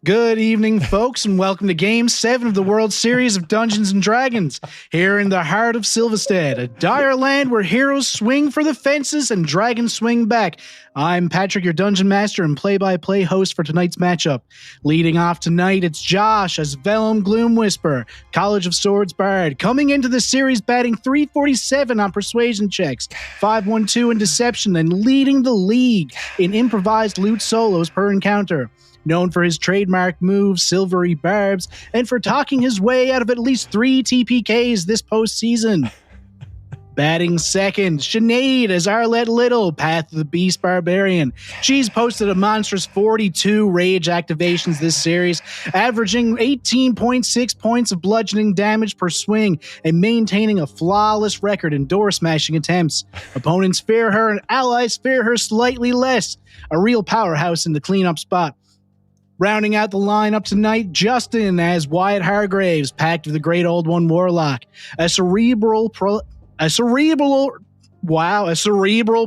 Good evening, folks, and welcome to Game 7 of the World Series of Dungeons and Dragons, here in the heart of Silvistead, a dire land where heroes swing for the fences and dragons swing back. I'm Patrick, your Dungeon Master and play-by-play host for tonight's matchup. Leading off tonight, it's Josh as Velum Gloomwhisper, College of Swords Bard, coming into the series batting .347 on persuasion checks, .512 in deception, and leading the league in improvised loot solos per encounter. Known for his trademark move, Silvery Barbs, and for talking his way out of at least 3 TPKs this postseason. Batting second, Sinéad as Arlette Little, Path of the Beast Barbarian. She's posted a monstrous 42 rage activations this series, averaging 18.6 points of bludgeoning damage per swing and maintaining a flawless record in door smashing attempts. Opponents fear her and allies fear her slightly less. A real powerhouse in the cleanup spot. Rounding out the lineup tonight, Justin as Wyatt Hargraves, Pact of the Great Old One Warlock. A cerebral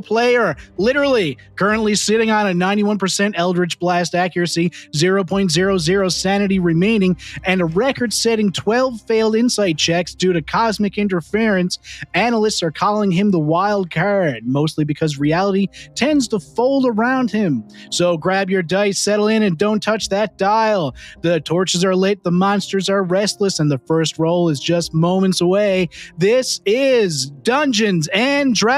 player, literally currently sitting on a 91% Eldritch Blast accuracy, 0.00 sanity remaining, and a record-setting 12 failed insight checks due to cosmic interference. Analysts are calling him the wild card, mostly because reality tends to fold around him. So grab your dice, settle in, and don't touch that dial. The torches are lit, the monsters are restless, and the first roll is just moments away. This is Dungeons and Dragons!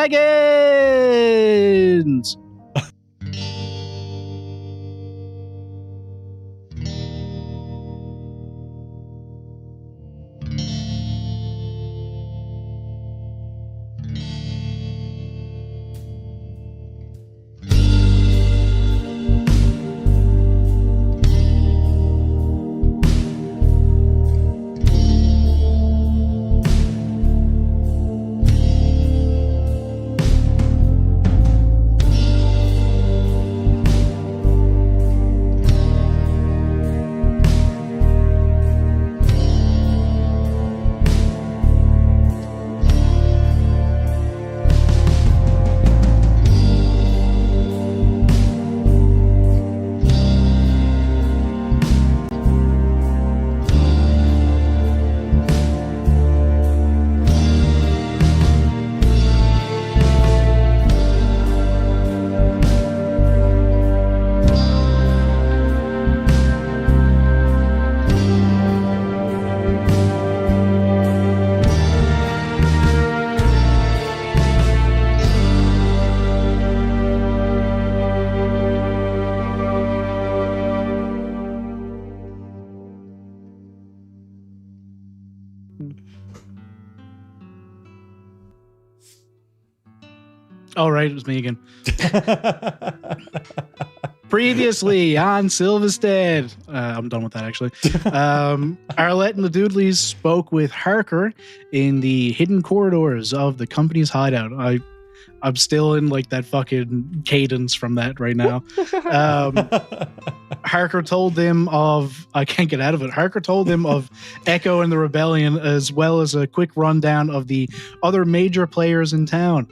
All right, it was me again. Previously on Silvistead, I'm done with that actually. Arlette and the Doodleys spoke with Harker in the hidden corridors of the company's hideout. I'm still in like that fucking cadence from that right now. Harker told them of, I can't get out of it. Harker told them of Echo and the Rebellion, as well as a quick rundown of the other major players in town.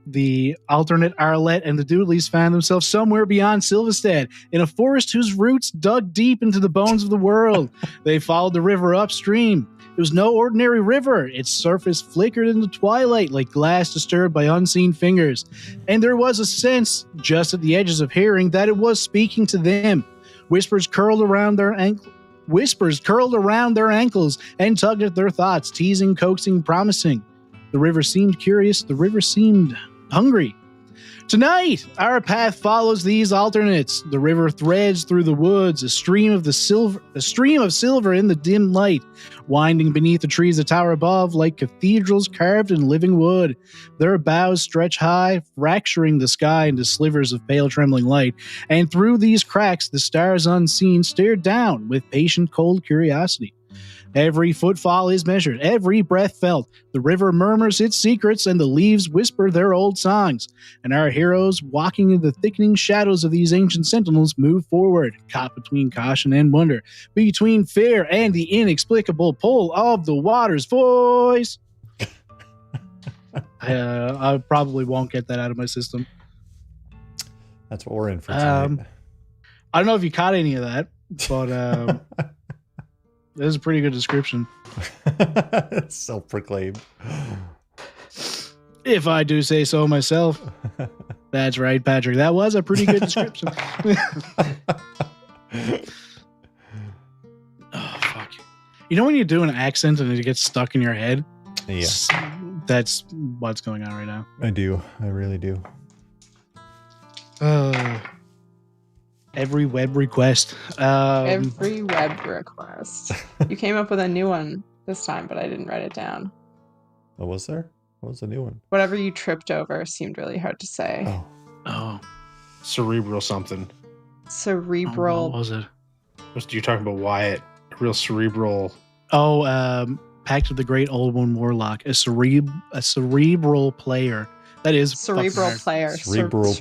The alternate Arlette and the Doodleys found themselves somewhere beyond Silvistead, in a forest whose roots dug deep into the bones of the world. They followed the river upstream. It was no ordinary river. Its surface flickered in the twilight like glass disturbed by unseen fingers. And there was a sense, just at the edges of hearing, that it was speaking to them. Whispers curled around their ankles and tugged at their thoughts, teasing, coaxing, promising. The river seemed curious. The river seemed hungry. Tonight, our path follows these alternates. The river threads through the woods, a stream of silver in the dim light, winding beneath the trees that tower above like cathedrals carved in living wood. Their boughs stretch high, fracturing the sky into slivers of pale trembling light, and through these cracks the stars unseen stare down with patient cold curiosity. Every footfall is measured, every breath felt. The river murmurs its secrets, and the leaves whisper their old songs. And our heroes, walking in the thickening shadows of these ancient sentinels, move forward, caught between caution and wonder, between fear and the inexplicable pull of the water's voice. I probably won't get that out of my system. That's what we're in for tonight. I don't know if you caught any of that, but this is a pretty good description. Self-proclaimed. If I do say so myself. That's right, Patrick. That was a pretty good description. Oh, fuck. You know when you do an accent and it gets stuck in your head? Yeah. That's what's going on right now. I do. I really do. Every web request. Every web request. You came up with a new one this time, but I didn't write it down. What was there? What was the new one? Whatever you tripped over seemed really hard to say. Oh. Cerebral something. Cerebral. What was it? You're talking about Wyatt. Real cerebral. Pact of the Great Old One Warlock. A cerebral player. That is cerebral player. Cerebral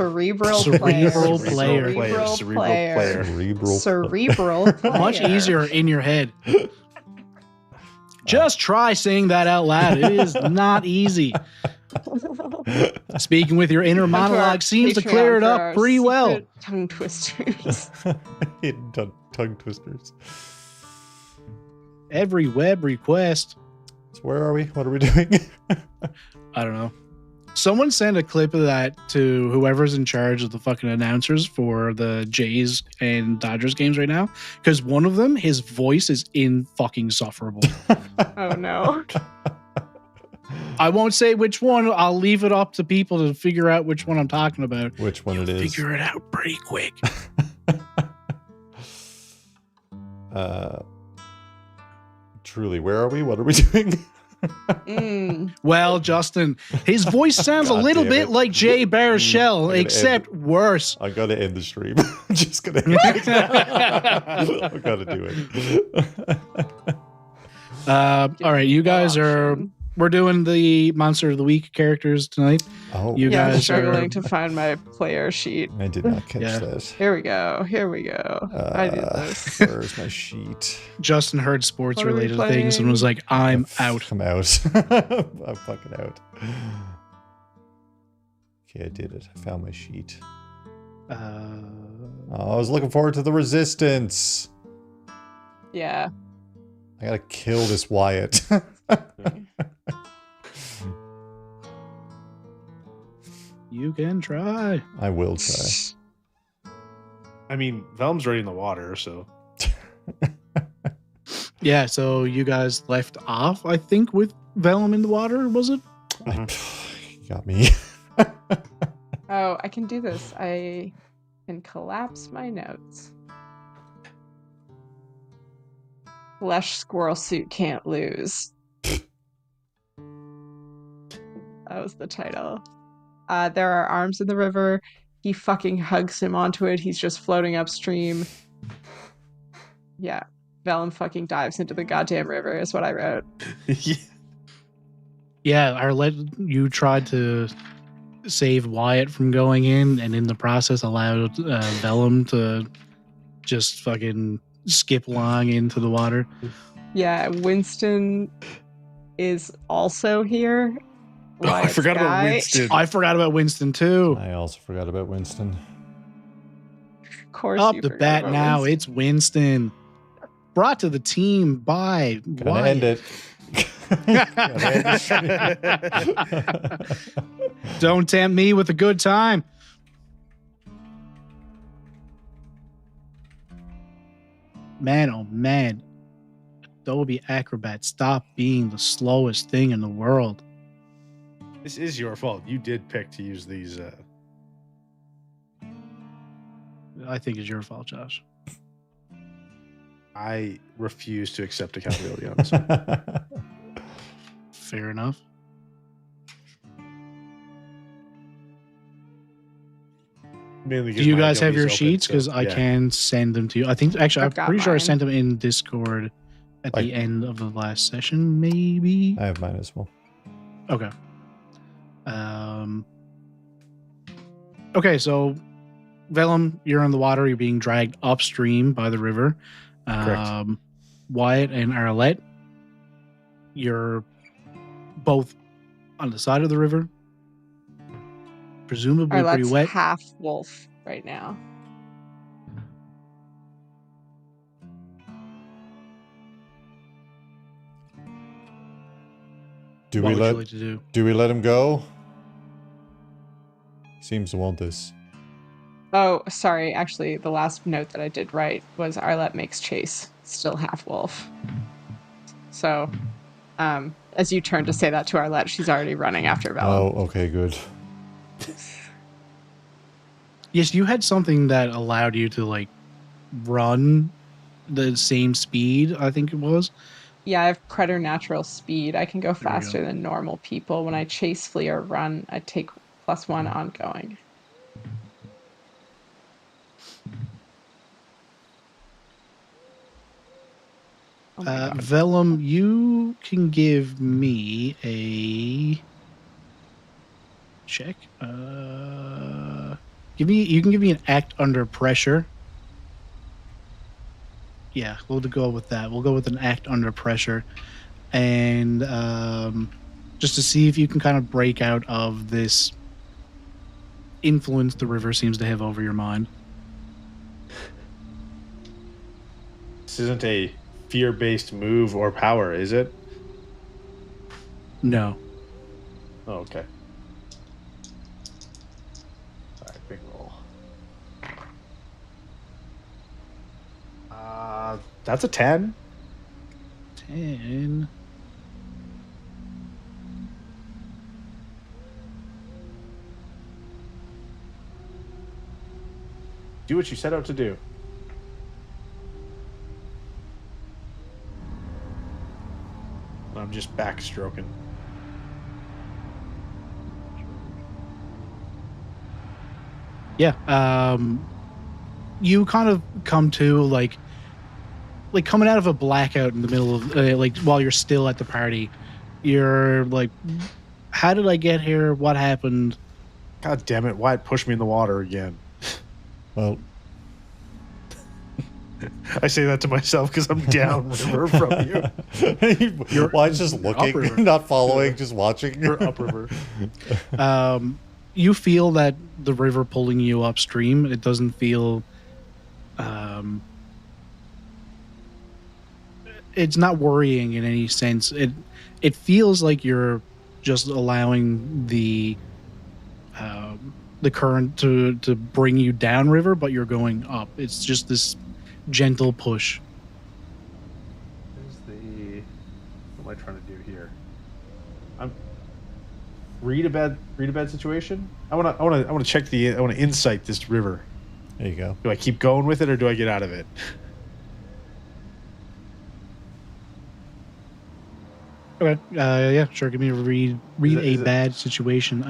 player. Much easier in your head. Just try saying that out loud. It is not easy. Speaking with your inner monologue seems to clear it up pretty well. Tongue twisters. Hidden tongue twisters. Every web request. So where are we? What are we doing? I don't know. Someone sent a clip of that to whoever's in charge of the fucking announcers for the Jays and Dodgers games right now. Because one of them, his voice is insufferable. Oh, no. I won't say which one. I'll leave it up to people to figure out which one I'm talking about. Which one it is. Figure it out pretty quick. Truly, where are we? What are we doing? Well, Justin, his voice sounds a little bit like Jay Baruchel, except worse. I gotta end the stream. I'm just gonna end it. I gotta do it. All right, you guys we're doing the Monster of the Week characters tonight. Oh, you guys I'm struggling to find my player sheet. I did not catch that. Here we go. I did this. Where's my sheet? Justin heard sports-related things and was like, I'm out. I'm out. I'm fucking out. Okay, I did it. I found my sheet. I was looking forward to the resistance. Yeah. I gotta kill this Wyatt. You can try. I will try. I mean, Velum's already in the water, so. Yeah, so you guys left off, I think, with Velum in the water, was it? You got me. Oh, I can do this. I can collapse my notes. Flesh squirrel suit can't lose. That was the title. There are arms in the river. He fucking hugs him onto it. He's just floating upstream. Yeah. Velum fucking dives into the goddamn river is what I wrote. Yeah, Arlette, you tried to save Wyatt from going in, and in the process allowed Velum to just fucking skip along into the water. Yeah, Winston is also here. I forgot about Winston. I forgot about Winston too. I also forgot about Winston. Of course, Up the bat now. Winston. It's Winston. Brought to the team by Gonna end it. Don't tempt me with a good time. Man, oh man. Adobe Acrobat, stop being the slowest thing in the world. This is your fault. You did pick to use these. I think it's your fault, Josh. I refuse to accept accountability on this. Fair enough. Mainly Do you guys have your open, sheets? Because so, I yeah. can send them to you. I think, actually, I'm I've got pretty sure I mine. sent them in Discord at the end of the last session, maybe. I have mine as well. Okay. Okay, so Velum, you're in the water. You're being dragged upstream by the river. Correct. Wyatt and Arlette, you're both on the side of the river. Presumably pretty Arlette's wet. half wolf right now. Do what we would you like to do? Do we let him go? Seems to want this. Oh, sorry. Actually, the last note that I did write was Arlette makes chase. Still half wolf. So, as you turn to say that to Arlette, she's already running after Velum. Oh, okay, good. Yes, you had something that allowed you to like run the same speed, I think it was. Yeah, I have preternatural speed. I can go we faster go. than normal people. When I chase, flee, or run, I take +1 ongoing. Oh my God. Velum, you can give me a check. You can give me an act under pressure. Yeah, we'll go with that. We'll go with an act under pressure. And just to see if you can kind of break out of this influence the river seems to have over your mind. This isn't a fear-based move or power, is it? No. Oh, okay. All right, big roll. That's a 10. 10. Do what you set out to do. I'm just backstroking. Yeah. You kind of come to like coming out of a blackout in the middle of like while you're still at the party. You're like, how did I get here? What happened? God damn it! Wyatt pushed me in the water again. Well, I say that to myself because I'm downriver from you. Wyatt's just looking, upriver. not following, just watching. You're upriver. You feel that the river pulling you upstream. It doesn't feel. It's not worrying in any sense. It feels like you're just allowing the current to bring you downriver, but you're going up. It's just this gentle push. What am I trying to do here? Read a bad situation. I want to check I want to insight this river. There you go. Do I keep going with it or do I get out of it? Okay. Yeah, sure. Give me a read Is it- bad situation.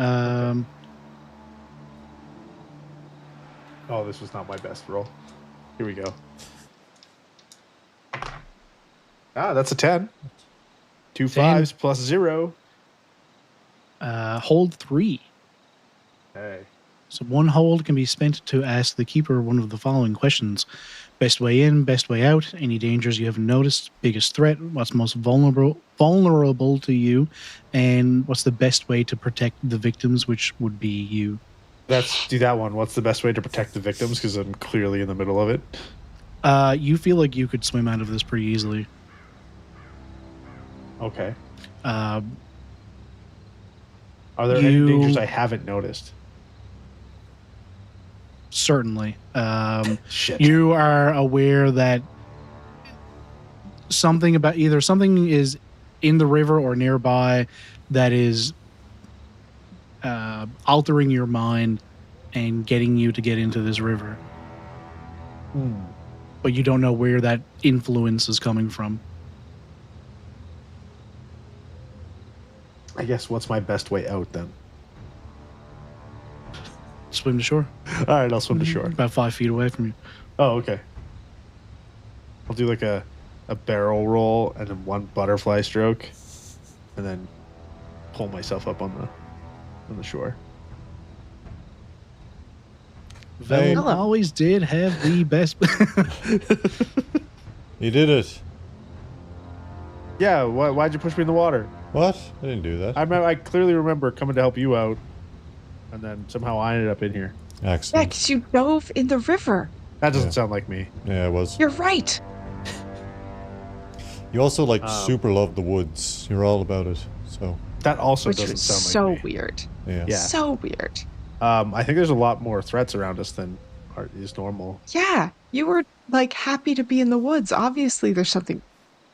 Oh, this was not my best roll. Here we go. That's a 10. 2 10. 5s plus 0. Hold 3. Hey. So one hold can be spent to ask the keeper one of the following questions. Best way in, best way out, any dangers you haven't noticed, biggest threat, what's most vulnerable to you, and what's the best way to protect the victims, which would be you. Let's do that one. What's the best way to protect the victims? Because I'm clearly in the middle of it. You feel like you could swim out of this pretty easily. Okay. Uh, Are there any dangers I haven't noticed? Certainly. Shit. You are aware that something is in the river or nearby that is altering your mind and getting you to get into this river. But you don't know where that influence is coming from. I guess what's my best way out then? Swim to shore. All right, I'll swim to shore. About 5 feet away from you. Oh, okay. I'll do like a barrel roll and then one butterfly stroke, and then pull myself up on the shore. Velum Velum. always did have the best. You did it. Yeah, why'd you push me in the water? What? I didn't do that. I clearly remember coming to help you out, and then somehow I ended up in here. Excellent. Bex, you dove in the river. That doesn't Yeah. sound like me. Yeah, it was. You're right. You also super love the woods. You're all about it. So That also which doesn't was sound so like me. weird. Yeah. Yeah. So weird. I think there's a lot more threats around us than is normal. Yeah, you were like happy to be in the woods. Obviously, there's something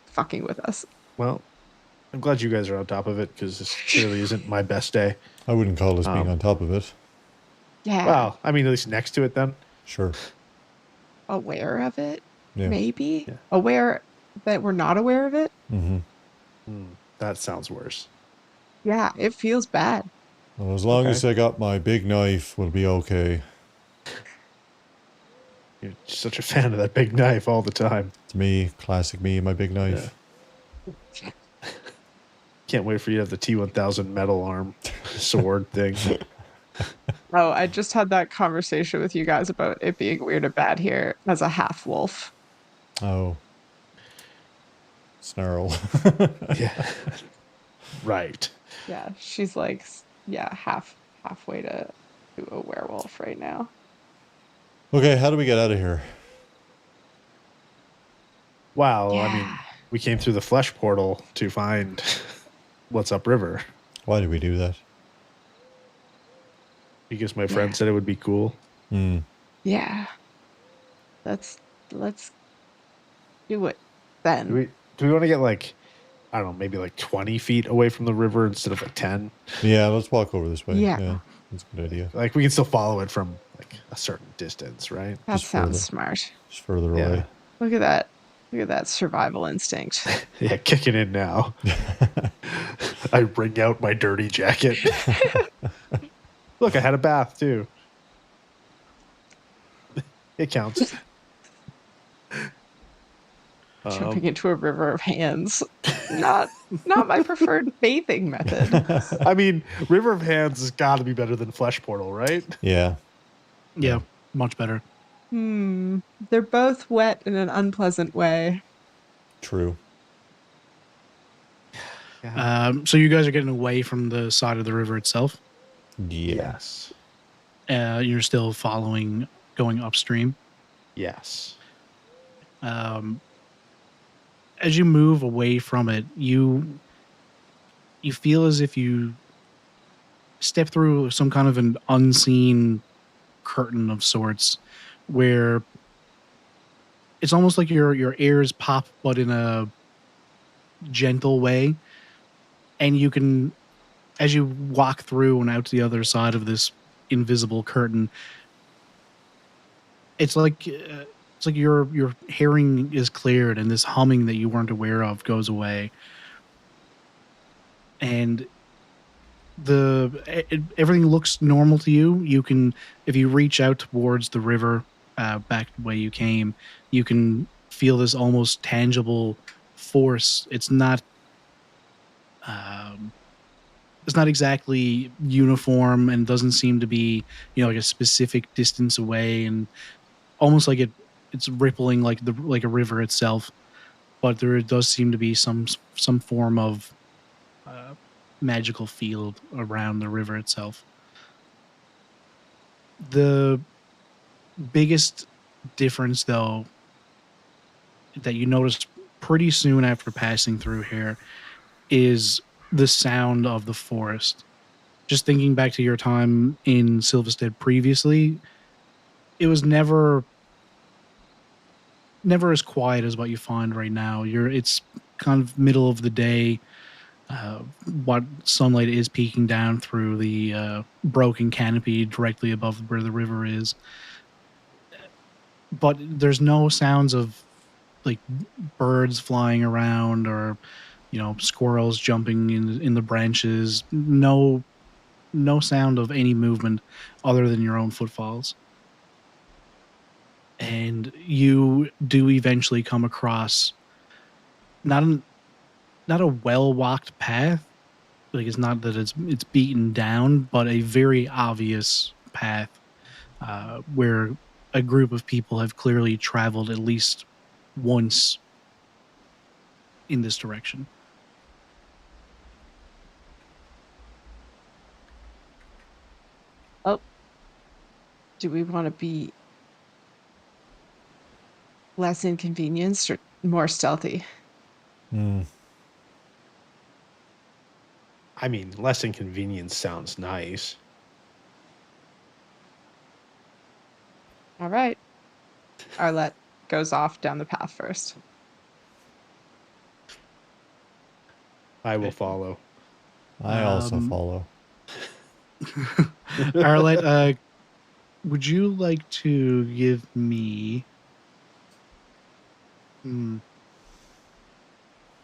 fucking with us. Well, I'm glad you guys are on top of it because this clearly isn't my best day. I wouldn't call us being on top of it. Yeah. Well, I mean, at least next to it then. Sure. Aware of it, Yeah. maybe. Yeah. Aware that we're not aware of it. That sounds worse. Yeah, it feels bad. Well, as long as I got my big knife, we'll be okay. You're such a fan of that big knife all the time. It's me, classic me, my big knife. Yeah. Can't wait for you to have the T-1000 metal arm sword thing. Oh, I just had that conversation with you guys about it being weird and bad here as a half wolf. Oh. Snarl. Yeah. Right. Yeah, she's like, yeah, halfway to a werewolf right now. Okay, how do we get out of here? Wow, Yeah. I mean, we came through the flesh portal to find what's upriver. Why did we do that? Because my friend said it would be cool. Yeah. Let's do it then. Do we want to get like, I don't know, maybe like 20 feet away from the river instead of like 10? Yeah, let's walk over this way. Yeah. That's a good idea. Like we can still follow it from like a certain distance, right? That Just sounds further. smart. Just further away. Look at that. Look at that survival instinct. Yeah, kicking in now. I wring out my dirty jacket. Look, I had a bath too. It counts. Jumping into a river of hands. Not my preferred bathing method. I mean, River of Hands has got to be better than Flesh Portal, right? Yeah. Yeah, much better. They're both wet in an unpleasant way. True. So you guys are getting away from the side of the river itself. Yes. You're still following, going upstream. Yes. As you move away from it, you feel as if you step through some kind of an unseen curtain of sorts, where it's almost like your ears pop, but in a gentle way, and you can, as you walk through and out to the other side of this invisible curtain, it's like your hearing is cleared, and this humming that you weren't aware of goes away, and everything looks normal to you. You can, if you reach out towards the river, back the way you came, you can feel this almost tangible force. It's not exactly uniform, and doesn't seem to be, like a specific distance away, and almost like it's rippling like a river itself. But there does seem to be some form of magical field around the river itself. The biggest difference, though, that you notice pretty soon after passing through here is the sound of the forest. Just thinking back to your time in Silvistead previously, it was never as quiet as what you find right now. It's kind of middle of the day. What sunlight is peeking down through the broken canopy directly above where the river is. But there's no sounds of like birds flying around, or squirrels jumping in the branches. No sound of any movement other than your own footfalls. And you do eventually come across not a well-walked path. Like, it's not that it's beaten down, but a very obvious path where a group of people have clearly traveled at least once in this direction. Oh, do we want to be less inconvenienced or more stealthy? I mean, less inconvenience sounds nice. All right. Arlette goes off down the path first. I will follow. I also follow. Arlette, would you like to give me...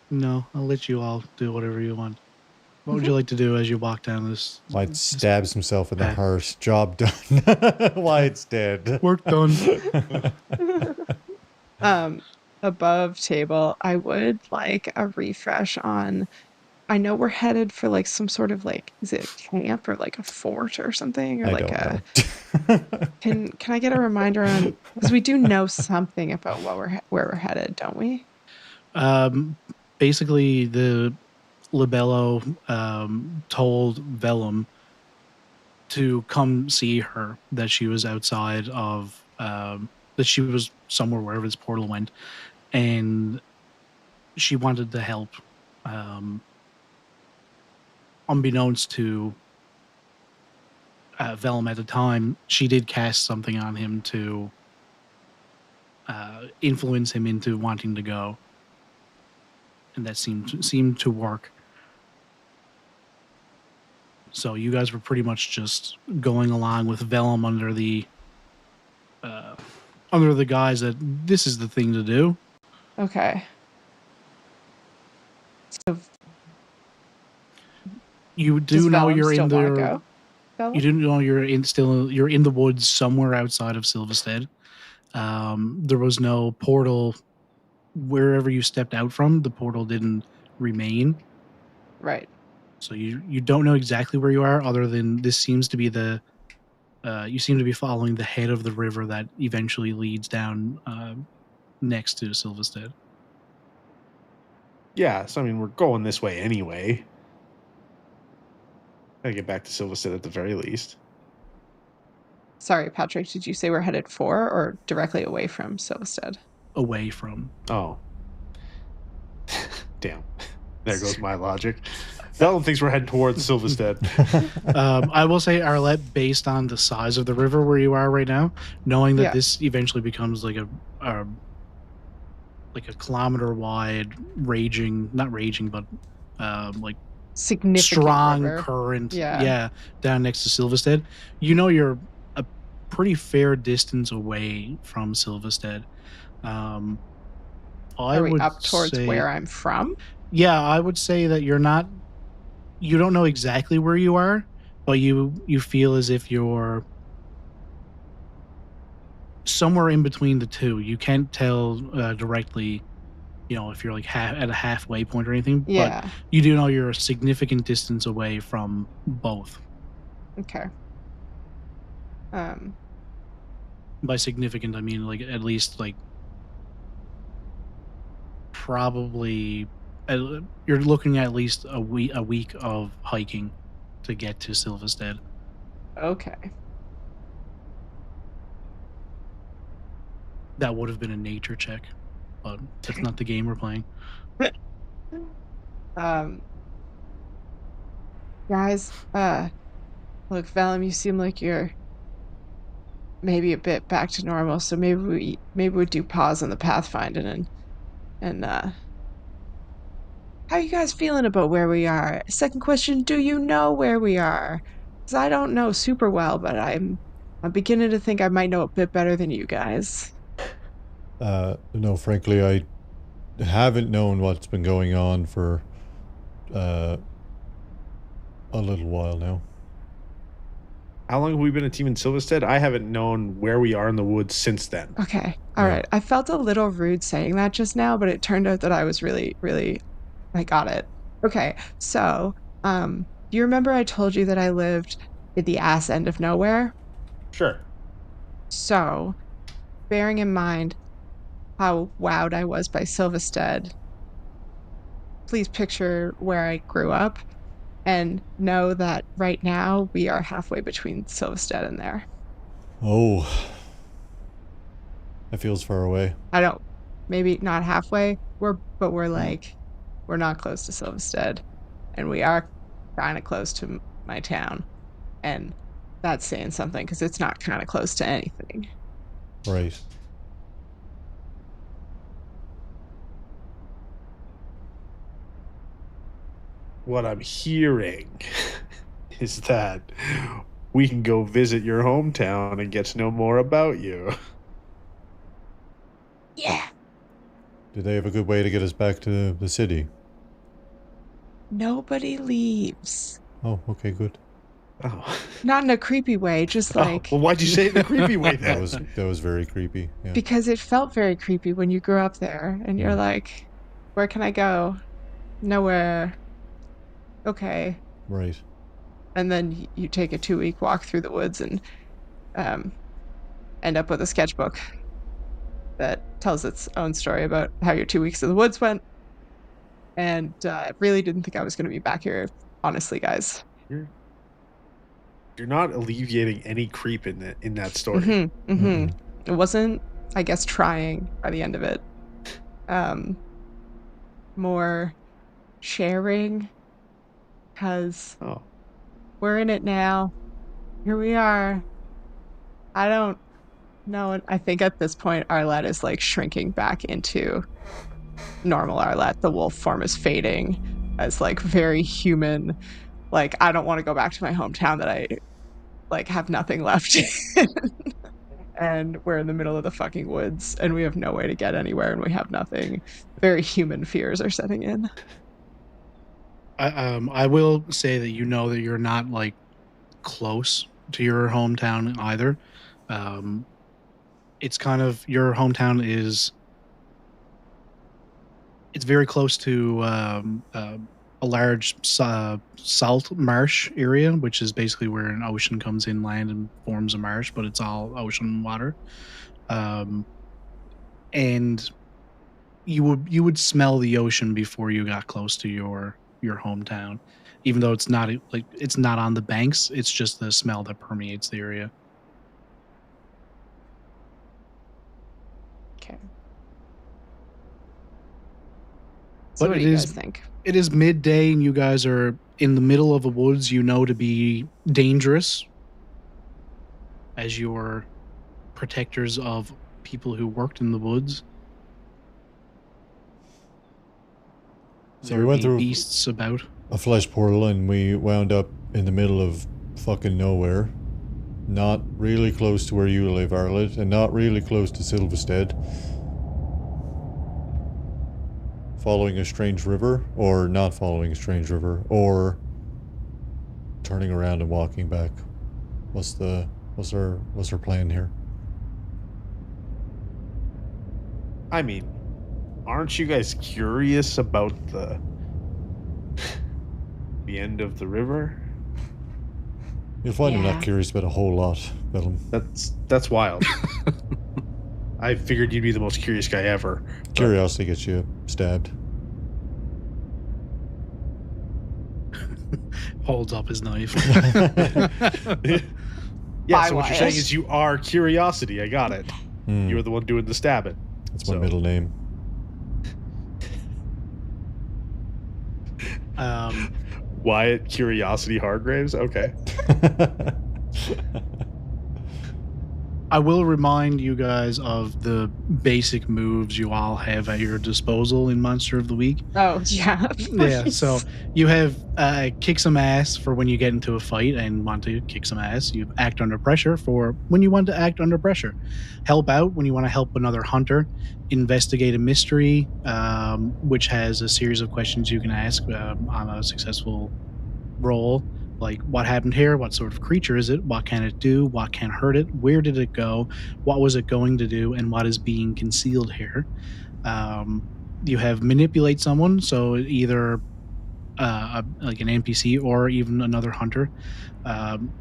No, I'll let you all do whatever you want. What would you like to do as you walk down this? Wyatt stabs himself in the path? heart. Job done. Wyatt's dead. Work done. Above table, I would like a refresh on. I know we're headed for like some sort of like, is it a camp or like a fort or something, or I like don't a? Can I get a reminder on, because we do know something about where we're headed, don't we? Basically, the Libello told Velum to come see her, that she was outside of that she was somewhere wherever this portal went, and she wanted to help. Unbeknownst to Velum at the time, she did cast something on him to influence him into wanting to go, and that seemed to work. So you guys were pretty much just going along with Velum under the guise that this is the thing to do. Okay. So You do know you're in the. You do know you're in the woods somewhere outside of Silvistead. There was no portal wherever you stepped out from. The portal didn't remain. Right. So you don't know exactly where you are, other than this seems to be the you seem to be following the head of the river that eventually leads down next to Silvistead. Yeah, so I mean, we're going this way anyway. Gotta get back to Silvistead at the very least. Sorry, Patrick, did you say we're headed for or directly away from Silvistead? Away from. Oh. Damn. There goes my logic. Velum thinks we're heading towards Silvistead. I will say, Arlette, based on the size of the river where you are right now, knowing that this eventually becomes like a kilometer wide not raging, but like significant strong river. Current, down next to Silvistead. You know you're a pretty fair distance away from Silvistead. Are we up towards where I'm from? Yeah, I would say that you don't know exactly where you are, but you feel as if you're somewhere in between the two. You can't tell directly, if you're like at a halfway point or anything. Yeah. But you do know you're a significant distance away from both. Okay. By significant, I mean like at least like probably you're looking at least a week of hiking to get to Silvistead. Okay. That would have been a nature check, but that's not the game we're playing. Guys, look, Velum, you seem like you're maybe a bit back to normal, so maybe we do pause on the pathfinding and how are you guys feeling about where we are? Second question, do you know where we are? Because I don't know super well, but I'm beginning to think I might know a bit better than you guys. No, frankly, I haven't known what's been going on for a little while now. How long have we been a team in Silvistead? I haven't known where we are in the woods since then. Okay, all right. I felt a little rude saying that just now, but it turned out that I was really, really... I got it. Okay, so, do you remember I told you that I lived at the ass end of nowhere? Sure. So, bearing in mind how wowed I was by Silvistead, please picture where I grew up and know that right now we are halfway between Silvistead and there. Oh. That feels far away. Maybe not halfway, but we're not close to Silvistead, and we are kind of close to my town. And that's saying something because it's not kind of close to anything. Right. What I'm hearing is that we can go visit your hometown and get to know more about you. Yeah. Do they have a good way to get us back to the city? Nobody leaves. Oh, okay, good. Oh. Not in a creepy way, just like... well, why'd you say it in a creepy way That then? was very creepy. Yeah. Because it felt very creepy when you grew up there and you're like, where can I go? Nowhere. Okay. Right. And then you take a 2-week walk through the woods and end up with a sketchbook that tells its own story about how your 2 weeks in the woods went. And I really didn't think I was going to be back here, honestly, guys. You're not alleviating any creep in that story. It wasn't, I guess, trying by the end of it. More sharing, because we're in it now. Here we are. I don't know. I think at this point, Arlette is like shrinking back into normal Arlette. The wolf form is fading as like very human. Like, I don't want to go back to my hometown that I like have nothing left in. And we're in the middle of the fucking woods and we have no way to get anywhere and we have nothing. Very human fears are setting in. I will say that you know that you're not like close to your hometown either. It's kind of, your hometown is, it's very close to a large salt marsh area, which is basically where an ocean comes inland and forms a marsh, but it's all ocean water. And you would smell the ocean before you got close to your hometown, even though it's not like, it's not on the banks. It's just the smell that permeates the area. Okay. So what do you guys think? It is midday and you guys are in the middle of the woods you know to be dangerous, as you're protectors of people who worked in the woods. So we went through beasts about a flesh portal and we wound up in the middle of fucking nowhere. Not really close to where you live, Arlette, and not really close to Silvistead. Following a strange river, or not following a strange river, or turning around and walking back. What's our plan here? I mean, aren't you guys curious about the end of the river? You'll find I'm not curious about a whole lot, Velum. That's wild. I figured you'd be the most curious guy ever. Curiosity gets you stabbed. Holds up his knife. Yeah, so what you're saying is you are curiosity. I got it. You're the one doing the stabbing. That's my middle name. Wyatt Curiosity Hargraves? Okay. I will remind you guys of the basic moves you all have at your disposal in Monster of the Week. Oh, yeah. Yeah, so you have kick some ass for when you get into a fight and want to kick some ass. You have act under pressure for when you want to act under pressure. Help out when you want to help another hunter. Investigate a mystery, which has a series of questions you can ask on a successful roll. Like, what happened here? What sort of creature is it? What can it do? What can hurt it? Where did it go? What was it going to do? And what is being concealed here? You have manipulate someone, so either like an NPC or even another hunter.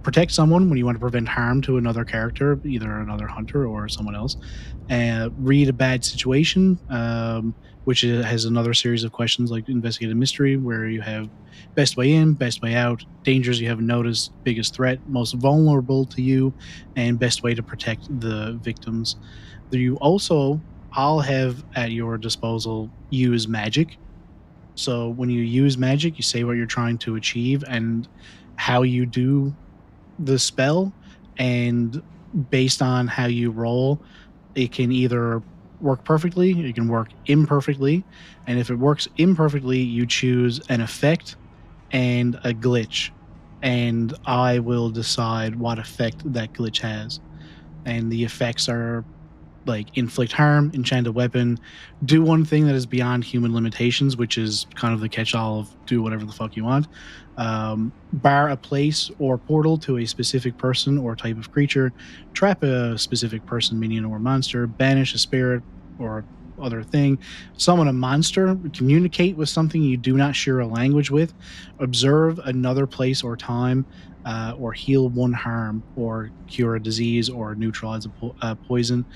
Protect someone when you want to prevent harm to another character, either another hunter or someone else. Read a bad situation, which has another series of questions like investigate a mystery, where you have best way in, best way out, dangers you haven't noticed, biggest threat, most vulnerable to you, and best way to protect the victims. You also all have at your disposal use magic. So when you use magic, you say what you're trying to achieve and how you do the spell, and based on how you roll, it can either work perfectly, it can work imperfectly, and if it works imperfectly, you choose an effect and a glitch, and I will decide what effect that glitch has. And the effects are like inflict harm, enchant a weapon, do one thing that is beyond human limitations, which is kind of the catch-all of do whatever the fuck you want. Bar a place or portal to a specific person or type of creature, trap a specific person, minion, or monster, banish a spirit or other thing, summon a monster, communicate with something you do not share a language with, observe another place or time, or heal one harm, or cure a disease, or neutralize a poison.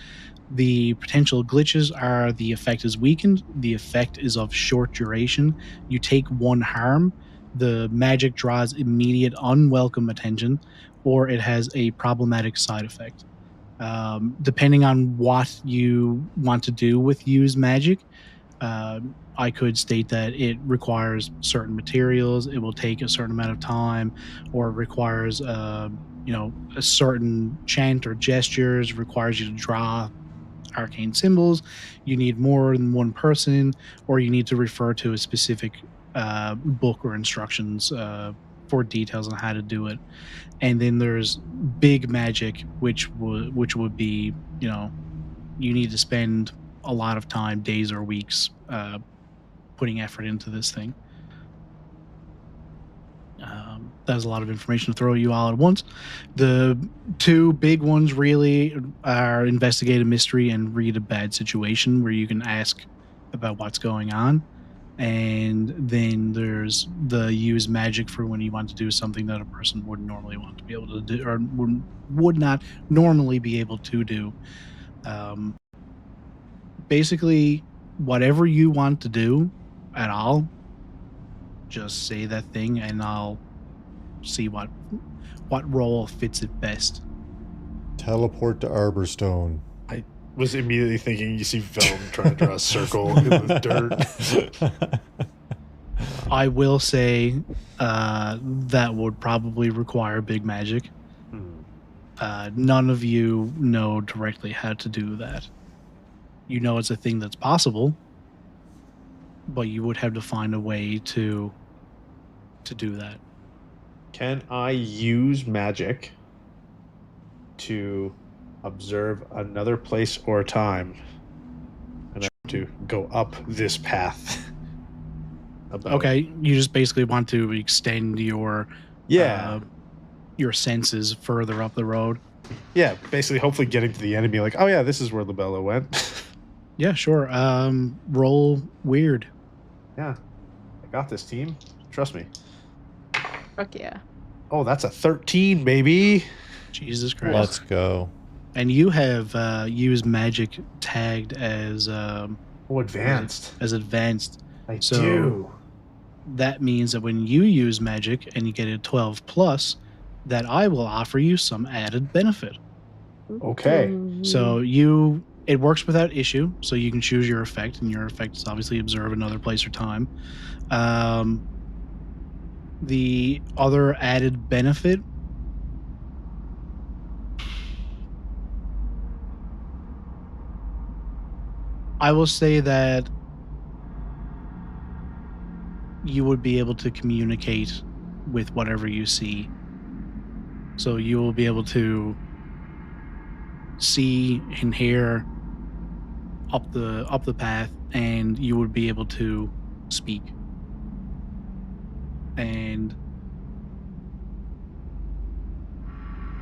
The potential glitches are the effect is weakened, the effect is of short duration, you take one harm, the magic draws immediate unwelcome attention, or it has a problematic side effect. Depending on what you want to do with use magic, I could state that it requires certain materials, it will take a certain amount of time, or it requires a certain chant or gestures, requires you to draw arcane symbols, you need more than one person, or you need to refer to a specific book or instructions for details on how to do it. And then there's big magic, which would be, you need to spend a lot of time, days or weeks, putting effort into this thing. That's a lot of information to throw you all at once. The two big ones really are investigate a mystery and read a bad situation, where you can ask about what's going on. And then there's the use magic for when you want to do something that a person wouldn't normally want to be able to do, or would not normally be able to do. Basically, whatever you want to do at all, just say that thing and I'll see what role fits it best. Teleport to Arborstone. I was immediately thinking you see Velum trying to draw a circle in the dirt. I will say that would probably require big magic. None of you know directly how to do that. You know it's a thing that's possible, but you would have to find a way to do that. Can I use magic to observe another place or time and I have to go up this path? Okay, you just basically want to extend your senses further up the road. Yeah, basically hopefully getting to the end and be like, oh yeah, this is where Labella went. Yeah, sure. Roll weird. Yeah, I got this, team. Trust me. Fuck yeah. Oh, that's a 13, baby. Jesus Christ. Let's go. And you have used magic tagged as advanced. As advanced. I do. That means that when you use magic and you get a 12 plus, that I will offer you some added benefit. Okay. So it works without issue, so you can choose your effect, and your effect is obviously observe another place or time. The other added benefit, I will say that you would be able to communicate with whatever you see. So you will be able to see and hear up the path, and you would be able to speak. And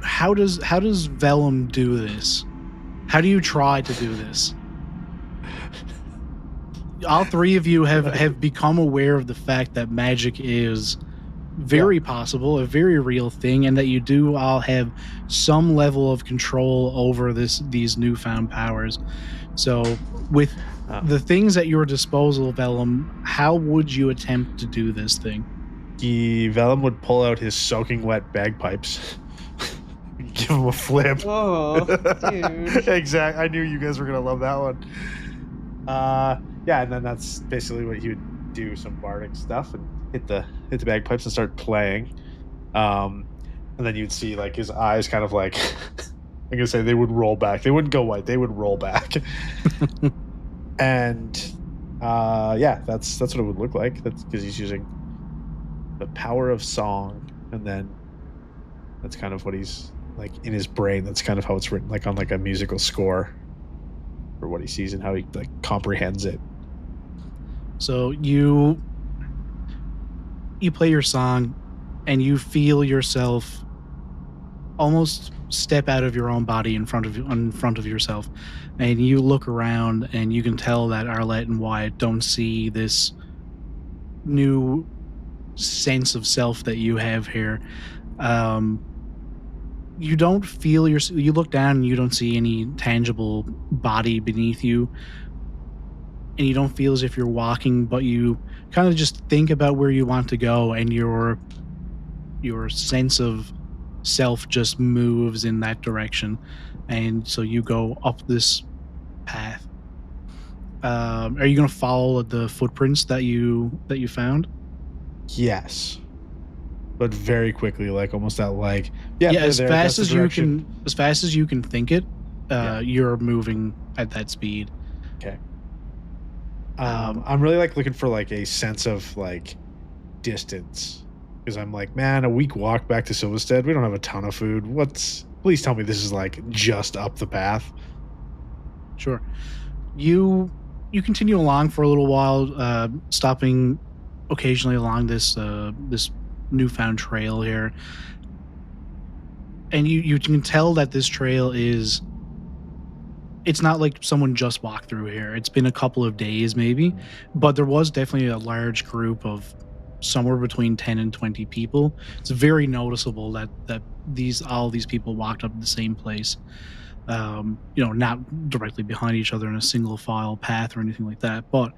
how does Velum do this? How do you try to do this? All three of you have become aware of the fact that magic is very possible, a very real thing, and that you do all have some level of control over these newfound powers. So with the things at your disposal, Velum, how would you attempt to do this thing? Velum would pull out his soaking wet bagpipes. Give him a flip. Oh, dude. Exactly. I knew you guys were going to love that one. Yeah, and then that's basically what he would do some bardic stuff and hit the bagpipes and start playing. And then you'd see like his eyes kind of like I'm gonna say they would roll back. They wouldn't go white. They would roll back. And yeah, that's what it would look like. That's because he's using the power of song, and then that's kind of what he's like in his brain. That's kind of how it's written, like on like a musical score for what he sees and how he like comprehends it. So you play your song, and you feel yourself almost step out of your own body in front of yourself, and you look around, and you can tell that Arlette and Wyatt don't see this new sense of self that you have here. You don't feel you look down and you don't see any tangible body beneath you, and you don't feel as if you're walking, but you kind of just think about where you want to go, and your sense of self just moves in that direction, and so you go up this path. Are you going to follow the footprints that you found? Yes, but very quickly, like almost that, like as fast as you can think it. You're moving at that speed. Okay. I'm really like looking for like a sense of like distance, because I'm like, man, a week walk back to Silvistead. We don't have a ton of food. Please tell me this is like just up the path. Sure. You continue along for a little while, stopping occasionally along this newfound trail here, and you can tell that this trail it's not like someone just walked through here. It's been a couple of days maybe, but there was definitely a large group of somewhere between 10 and 20 people. It's very noticeable that all these people walked up the same place, not directly behind each other in a single file path or anything like that. But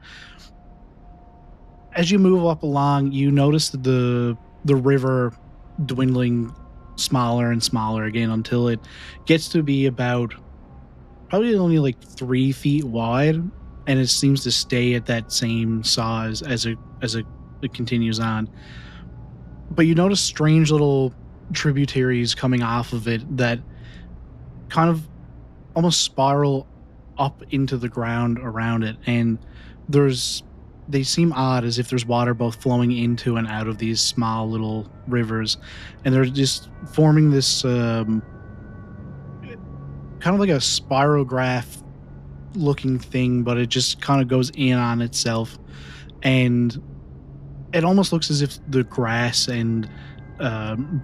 as you move up along, you notice the river dwindling smaller and smaller again until it gets to be about probably only like 3 feet wide, and it seems to stay at that same size as it continues on. But you notice strange little tributaries coming off of it that kind of almost spiral up into the ground around it, and they seem odd, as if there's water both flowing into and out of these small little rivers, and they're just forming this kind of like a spirograph looking thing, but it just kind of goes in on itself, and it almost looks as if the grass and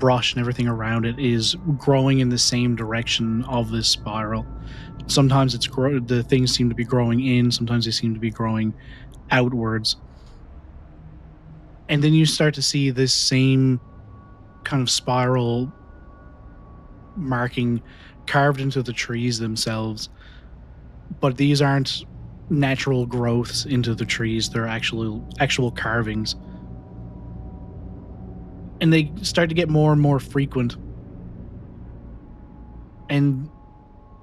brush and everything around it is growing in the same direction of this spiral. Sometimes the things seem to be growing in, sometimes they seem to be growing outwards. And then you start to see this same kind of spiral marking carved into the trees themselves, but these aren't natural growths into the trees. They're actual carvings, and they start to get more and more frequent, and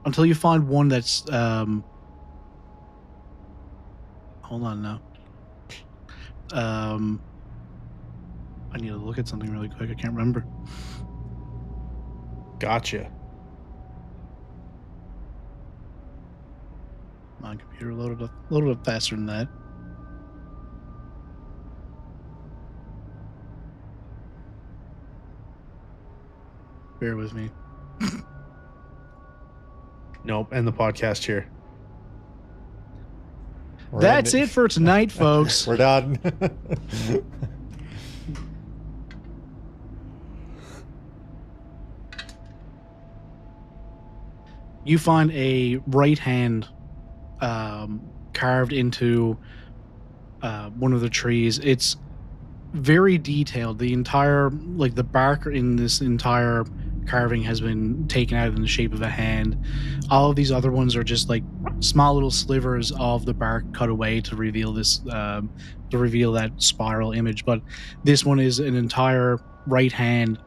until you find one that's hold on now. I need to look at something really quick. I can't remember. Gotcha. My computer loaded up faster than that. Bear with me. Nope, end the podcast here. That's it for tonight, folks. We're done. You find a right hand carved into one of the trees. It's very detailed. The entire, like the bark in this entire carving has been taken out in the shape of a hand. All of these other ones are just like small little slivers of the bark cut away to reveal this, to reveal that spiral image. But this one is an entire right hand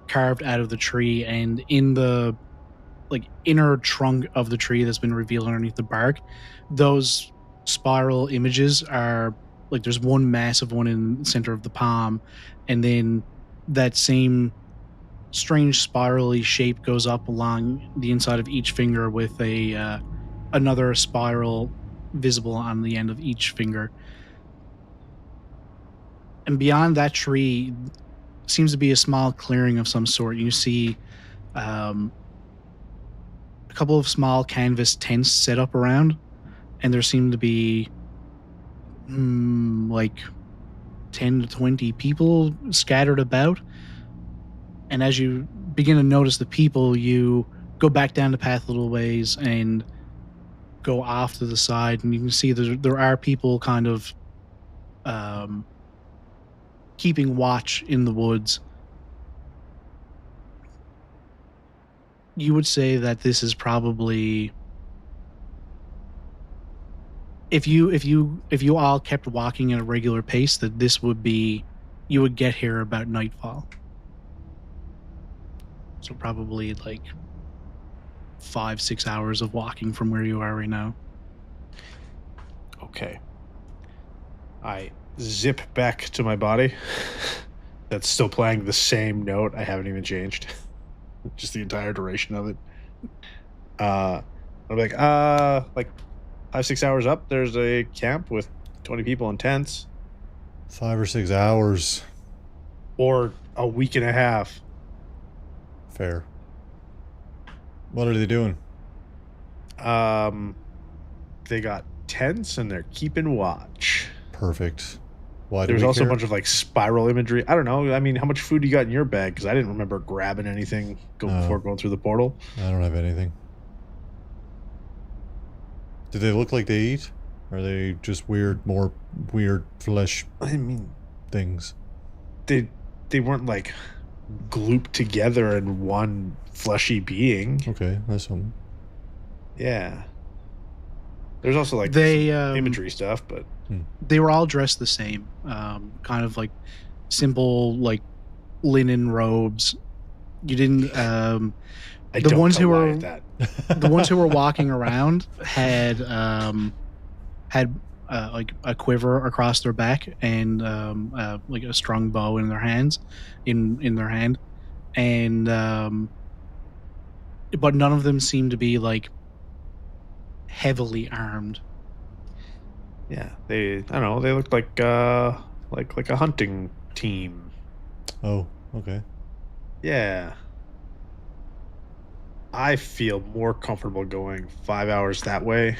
carved out of the tree, and in the like inner trunk of the tree that's been revealed underneath the bark, those spiral images are like there's one massive one in the center of the palm, and then that same strange spirally shape goes up along the inside of each finger with a another spiral visible on the end of each finger. And beyond that tree seems to be a small clearing of some sort. You see a couple of small canvas tents set up around, and there seem to be like 10 to 20 people scattered about. And as you begin to notice the people, you go back down the path a little ways and go off to the side, and you can see there are people kind of keeping watch in the woods. You would say that this is probably, if you all kept walking at a regular pace, that this would be, you would get here about nightfall. So probably like 5-6 hours of walking from where you are right now. Okay. I zip back to my body. That's still playing the same note. I haven't even changed. Just the entire duration of it. I'm like 5-6 hours up, there's a camp with 20 people in tents. 5 or 6 hours. Or a week and a half. Fair. What are they doing? They got tents and they're keeping watch. Perfect. Why? There's also a bunch of like spiral imagery. I don't know. I mean, how much food you got in your bag? Because I didn't remember grabbing anything before going through the portal. I don't have anything. Do they look like they eat? Or are they just more weird flesh? I mean, things. They weren't like glooped together in one fleshy being. Okay, that's something. Yeah. There's also like they imagery stuff, but they were all dressed the same, kind of like simple like linen robes. You didn't. The ones who were the ones who were walking around had like a quiver across their back and like a strong bow in their hands, in their hand, and but none of them seemed to be like heavily armed. Yeah, I don't know, they looked like a hunting team. Oh, okay. Yeah. I feel more comfortable going 5 hours that way.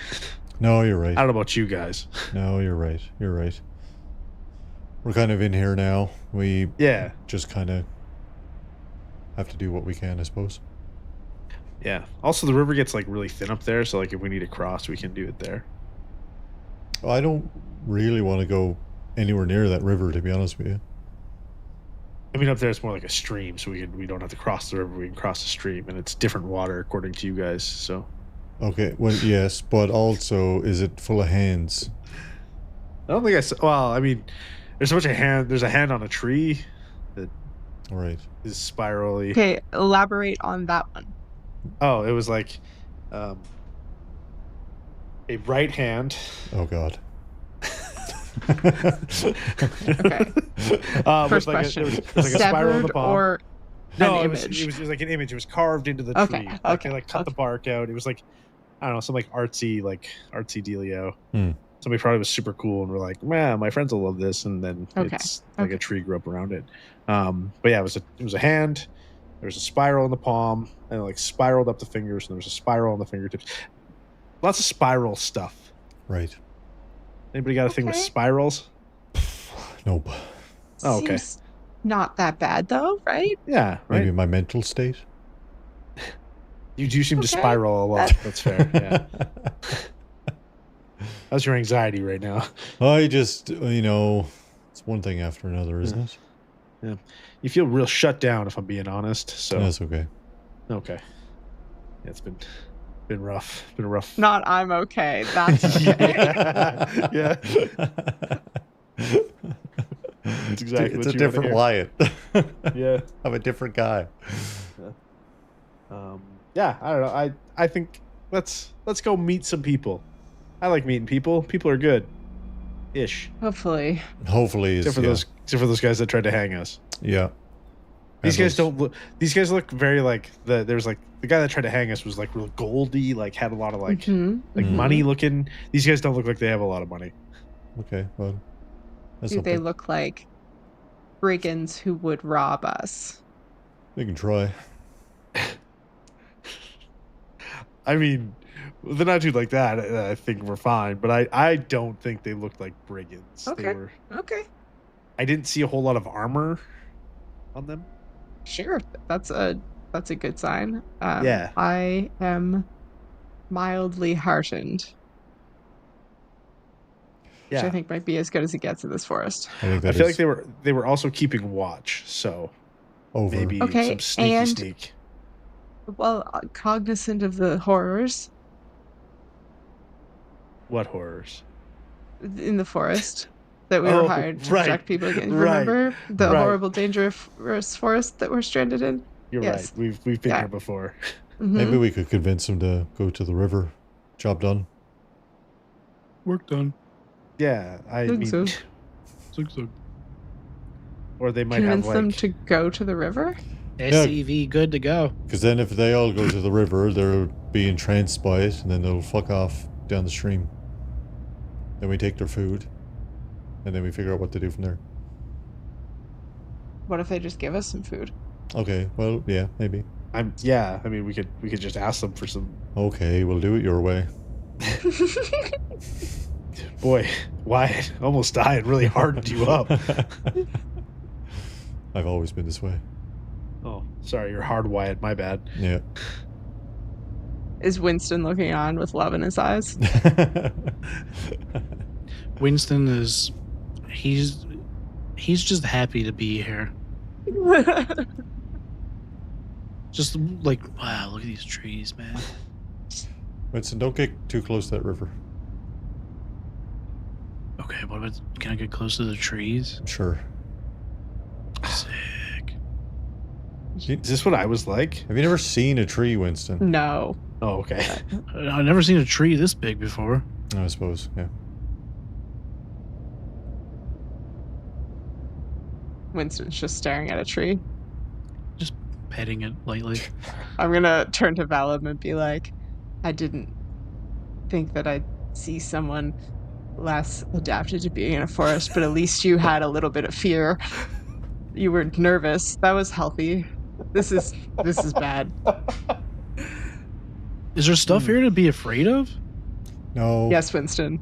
No, you're right. I don't know about you guys. No, you're right. You're right. We're kind of in here now. We just kind of have to do what we can, I suppose. Yeah. Also, the river gets like really thin up there, so like if we need to cross, we can do it there. Well, I don't really want to go anywhere near that river, to be honest with you. I mean, up there it's more like a stream, so we don't have to cross the river. We can cross the stream, and it's different water according to you guys. So. Okay. Well, yes, but also, is it full of hands? I don't think I saw. Well, I mean, there's a bunch of hand. There's a hand on a tree that is spirally. Okay, elaborate on that one. Oh, it was like a right hand. Oh God. Okay. First question. There was like a spiral on the palm. Or no, an it was like an image. It was carved into the tree. Like they cut the bark out. It was like, I don't know, some like artsy dealio. Somebody probably was super cool and were like, man, my friends will love this, and then it's like a tree grew up around it. But yeah, it was a hand. There was a spiral in the palm, and it like spiraled up the fingers, and there was a spiral on the fingertips. Lots of spiral stuff. Right. Anybody got a thing with spirals? Nope. Oh, okay. Seems not that bad though, right? Yeah, right. Maybe my mental state. You do seem to spiral a lot. That's fair. Yeah. How's your anxiety right now? I just, it's one thing after another, isn't it? Yeah. You feel real shut down, if I'm being honest. So that's okay. Okay. Yeah, it's been rough. Been a rough. Not I'm okay. That's okay. Yeah. It's exactly. It's a different Wyatt. Yeah. I'm a different guy. Yeah. I don't know. I think let's go meet some people. I like meeting people. People are good. ish. Hopefully. Hopefully, Except for those guys that tried to hang us. Yeah. These And guys don't look. These guys look very like there's like the guy that tried to hang us was like real goldy, like had a lot of like Mhm, mhm. money looking. These guys don't look like they have a lot of money. Okay, well, that's Do they something. look like brigands who would rob us? We can try. I mean, they're not too like that. I think we're fine, but I don't think they looked like brigands. Okay. They were. Okay. I didn't see a whole lot of armor on them. Sure. That's a good sign. Yeah. I am mildly heartened. Which I think might be as good as it gets in this forest. I think I that feel is like they were also keeping watch, so over. maybe Okay, some sneaky and- sneak. Well, cognizant of the horrors What horrors? in the forest that we were hired to right, protect people against. right, Remember the right. horrible, dangerous forest that we're stranded in? You're Yes. right. We've been Yeah. here before. Mhm. Maybe we could convince him to go to the river. Job done. Work done. Yeah, I Think mean, so. Zug. or they might Convince have them like to go to the river? SEV, good to go. Because then if they all go to the river, they'll be entranced by it, and then they'll fuck off down the stream. Then we take their food, and then we figure out what to do from there. What if they just give us some food? Okay, well, yeah, maybe. I mean, we could just ask them for some. Okay, we'll do it your way. Boy, Wyatt almost died. Really hardened you up. I've always been this way. Oh, sorry, you're hard, Wyatt. My bad. Yeah. Is Winston looking on with love in his eyes? Winston is he's just happy to be here. Just like, wow, look at these trees, man. Winston, don't get too close to that river. Okay, what about, can I get close to the trees? Sure. Sick. Is this what I was like? Have you never seen a tree, Winston? No. Oh, okay. I've never seen a tree this big before. I suppose, yeah. Winston's just staring at a tree. Just petting it lightly. I'm gonna turn to Velum and be like, I didn't think that I'd see someone less adapted to being in a forest, but at least you had a little bit of fear. You were nervous. That was healthy. This is bad. Is there stuff here to be afraid of? No. Yes, Winston.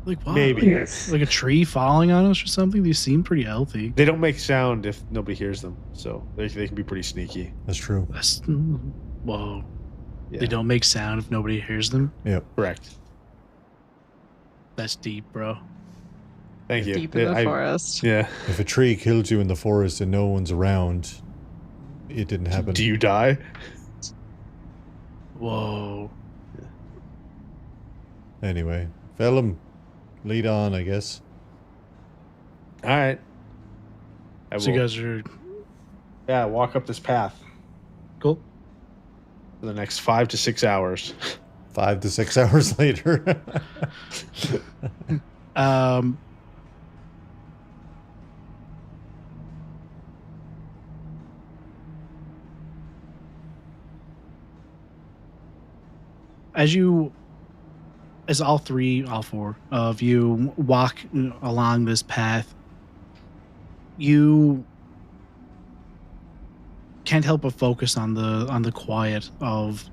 Like what? Maybe. Like a tree falling on us or something? These seem pretty healthy. They don't make sound if nobody hears them, so they can be pretty sneaky. That's true. That's, whoa. Yeah. They don't make sound if nobody hears them? Yep. Correct. That's deep, bro. Thank you. Deep in the forest. Yeah. If a tree kills you in the forest and no one's around, it didn't happen. Do you die? Whoa. Anyway, Velum, lead on, I guess. All right. So you guys are walk up this path cool. for the next 5 to 6 hours. 5 to 6 hours later. As all four of you walk along this path, you can't help but focus on the quiet of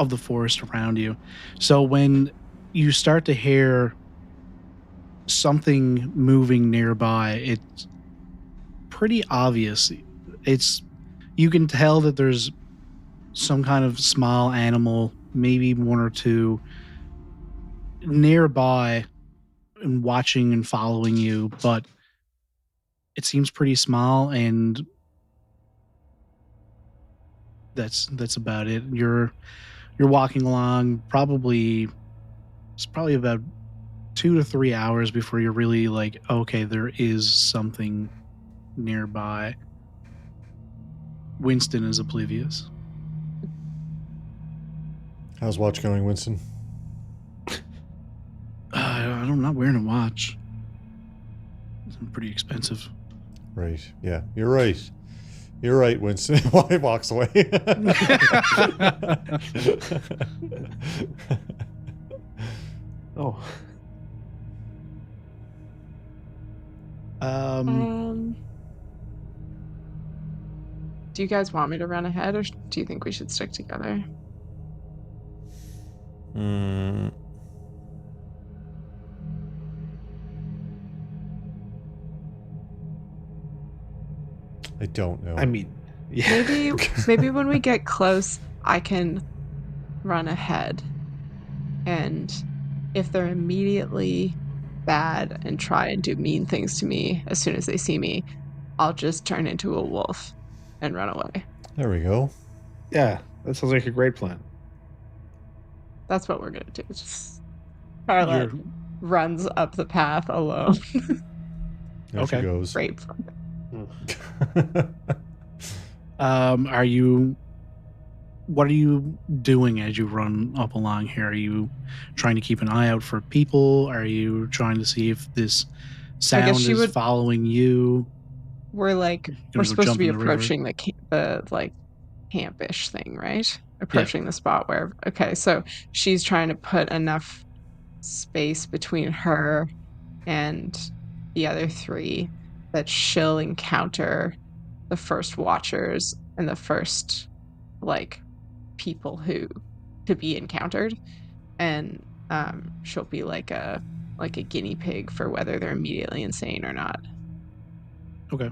the forest around you. So when you start to hear something moving nearby, it's pretty obvious. You can tell that there's some kind of small animal, maybe one or two, nearby and watching and following you, but it seems pretty small, and that's about it. You're walking along, it's probably about 2 to 3 hours before you're really like, okay, there is something nearby. Winston is oblivious. How's watch going, Winston? I'm not wearing a watch. It's pretty expensive. Right. Yeah, you're right. You're right, Winston. While he walks away. Oh. Do you guys want me to run ahead, or do you think we should stick together? I don't know. I mean, yeah. Maybe when we get close, I can run ahead. And if they're immediately bad and try and do mean things to me as soon as they see me, I'll just turn into a wolf and run away. There we go. Yeah, that sounds like a great plan. That's what we're gonna do. Just Arlette runs up the path alone. There she goes. Great. What are you doing as you run up along here? Are you trying to keep an eye out for people? Are you trying to see if this sound is following you? We're supposed to be approaching the like campish thing, right? Approaching the spot where, okay, so she's trying to put enough space between her and the other three that she'll encounter the first watchers and the first like people who to be encountered, and she'll be like a guinea pig for whether they're immediately insane or not. Okay.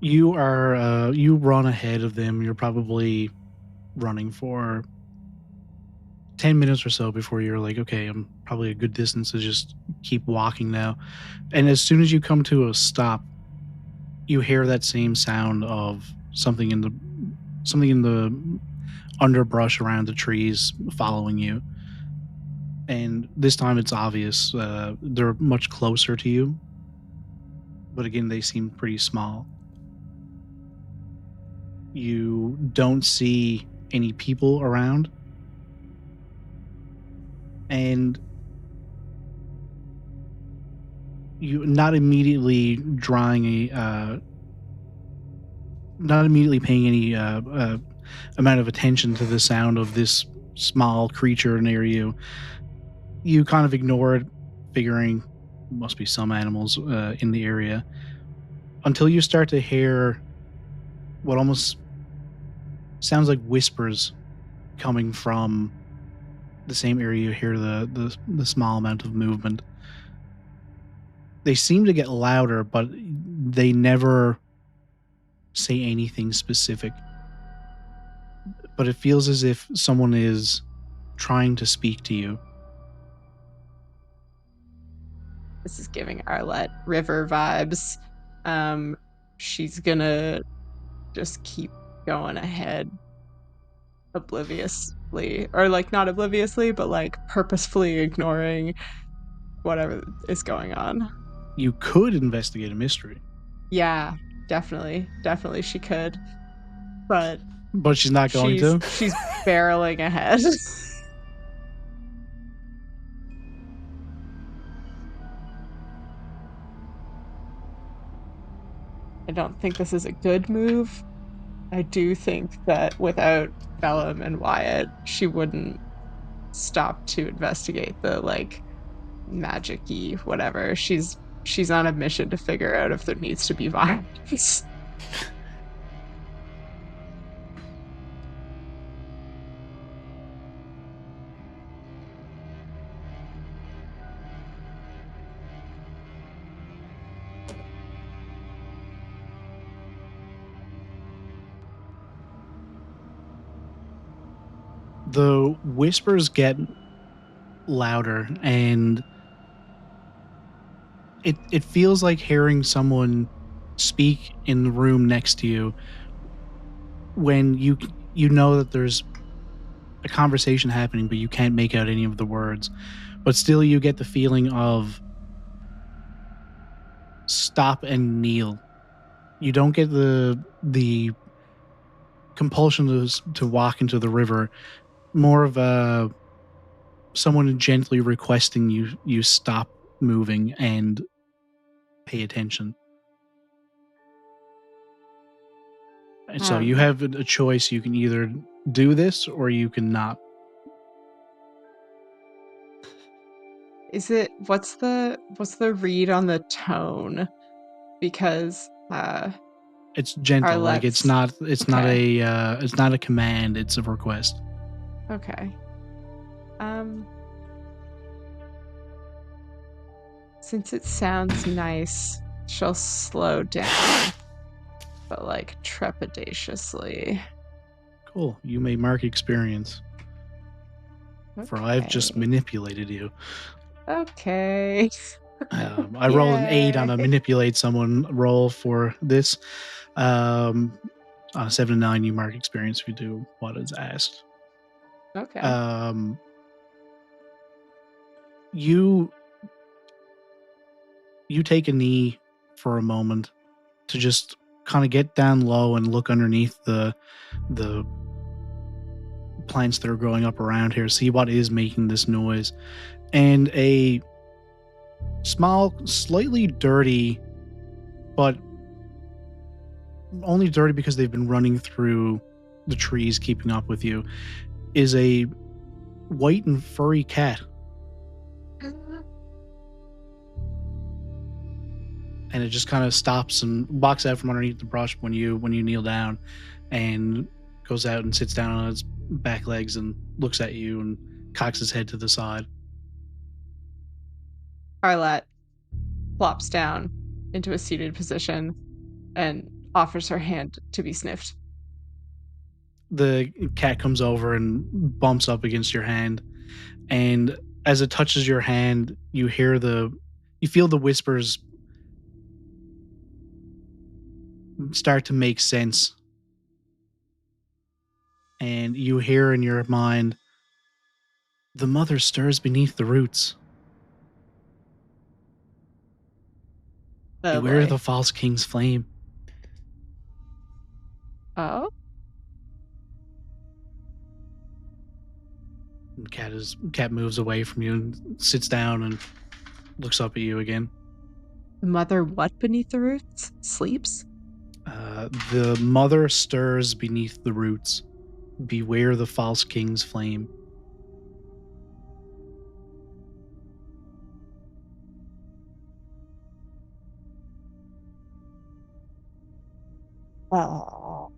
You are you run ahead of them. You're probably running for 10 minutes or so before you're like, okay, I'm probably a good distance to just keep walking now. And as soon as you come to a stop, you hear that same sound of something in the underbrush around the trees following you. And this time it's obvious. They're much closer to you. But again, they seem pretty small. You don't see any people around. And you not immediately paying any amount of attention to the sound of this small creature near you. You kind of ignore it, figuring must be some animals in the area, until you start to hear what almost sounds like whispers coming from the same area. You hear the small amount of movement. They seem to get louder, but they never say anything specific. But it feels as if someone is trying to speak to you. This is giving Arlette river vibes. She's gonna just keep going ahead obliviously, or like not obliviously, but like purposefully ignoring whatever is going on. You could investigate a mystery. Yeah, definitely she could, but she's not going to. She's barreling ahead. I don't think this is a good move. I do think that without Velum and Wyatt, she wouldn't stop to investigate the like magic-y whatever. She's on a mission to figure out if there needs to be violence. The whispers get louder, and it feels like hearing someone speak in the room next to you when you know that there's a conversation happening, but you can't make out any of the words. but still you get the feeling of stop and kneel. You don't get the compulsion to walk into the river. More of a someone gently requesting you stop moving and pay attention. And so you have a choice. You can either do this or you can not. What's the read on the tone? Because It's gentle. Like it's not a command, it's a request. Okay. Since it sounds nice, she'll slow down, but like trepidatiously. Cool. You may mark experience. Okay. For I've just manipulated you. Okay. I rolled an 8 on a manipulate someone roll for this. On a 7 to 9, you mark experience if you do what is asked. Okay. You take a knee for a moment to just kind of get down low and look underneath the plants that are growing up around here, see what is making this noise. And a small, slightly dirty, but only dirty because they've been running through the trees keeping up with you, is a white and furry cat. And it just kind of stops and walks out from underneath the brush when you kneel down, and goes out and sits down on its back legs and looks at you and cocks his head to the side. Arlette flops down into a seated position and offers her hand to be sniffed. The cat comes over and bumps up against your hand, and as it touches your hand, you feel the whispers start to make sense. And you hear in your mind, the mother stirs beneath the roots. Oh, beware boy. the false king's flame. Oh? And cat moves away from you and sits down and looks up at you again. The mother what beneath the roots? Sleeps? The mother stirs beneath the roots. Beware the false king's flame. Oh.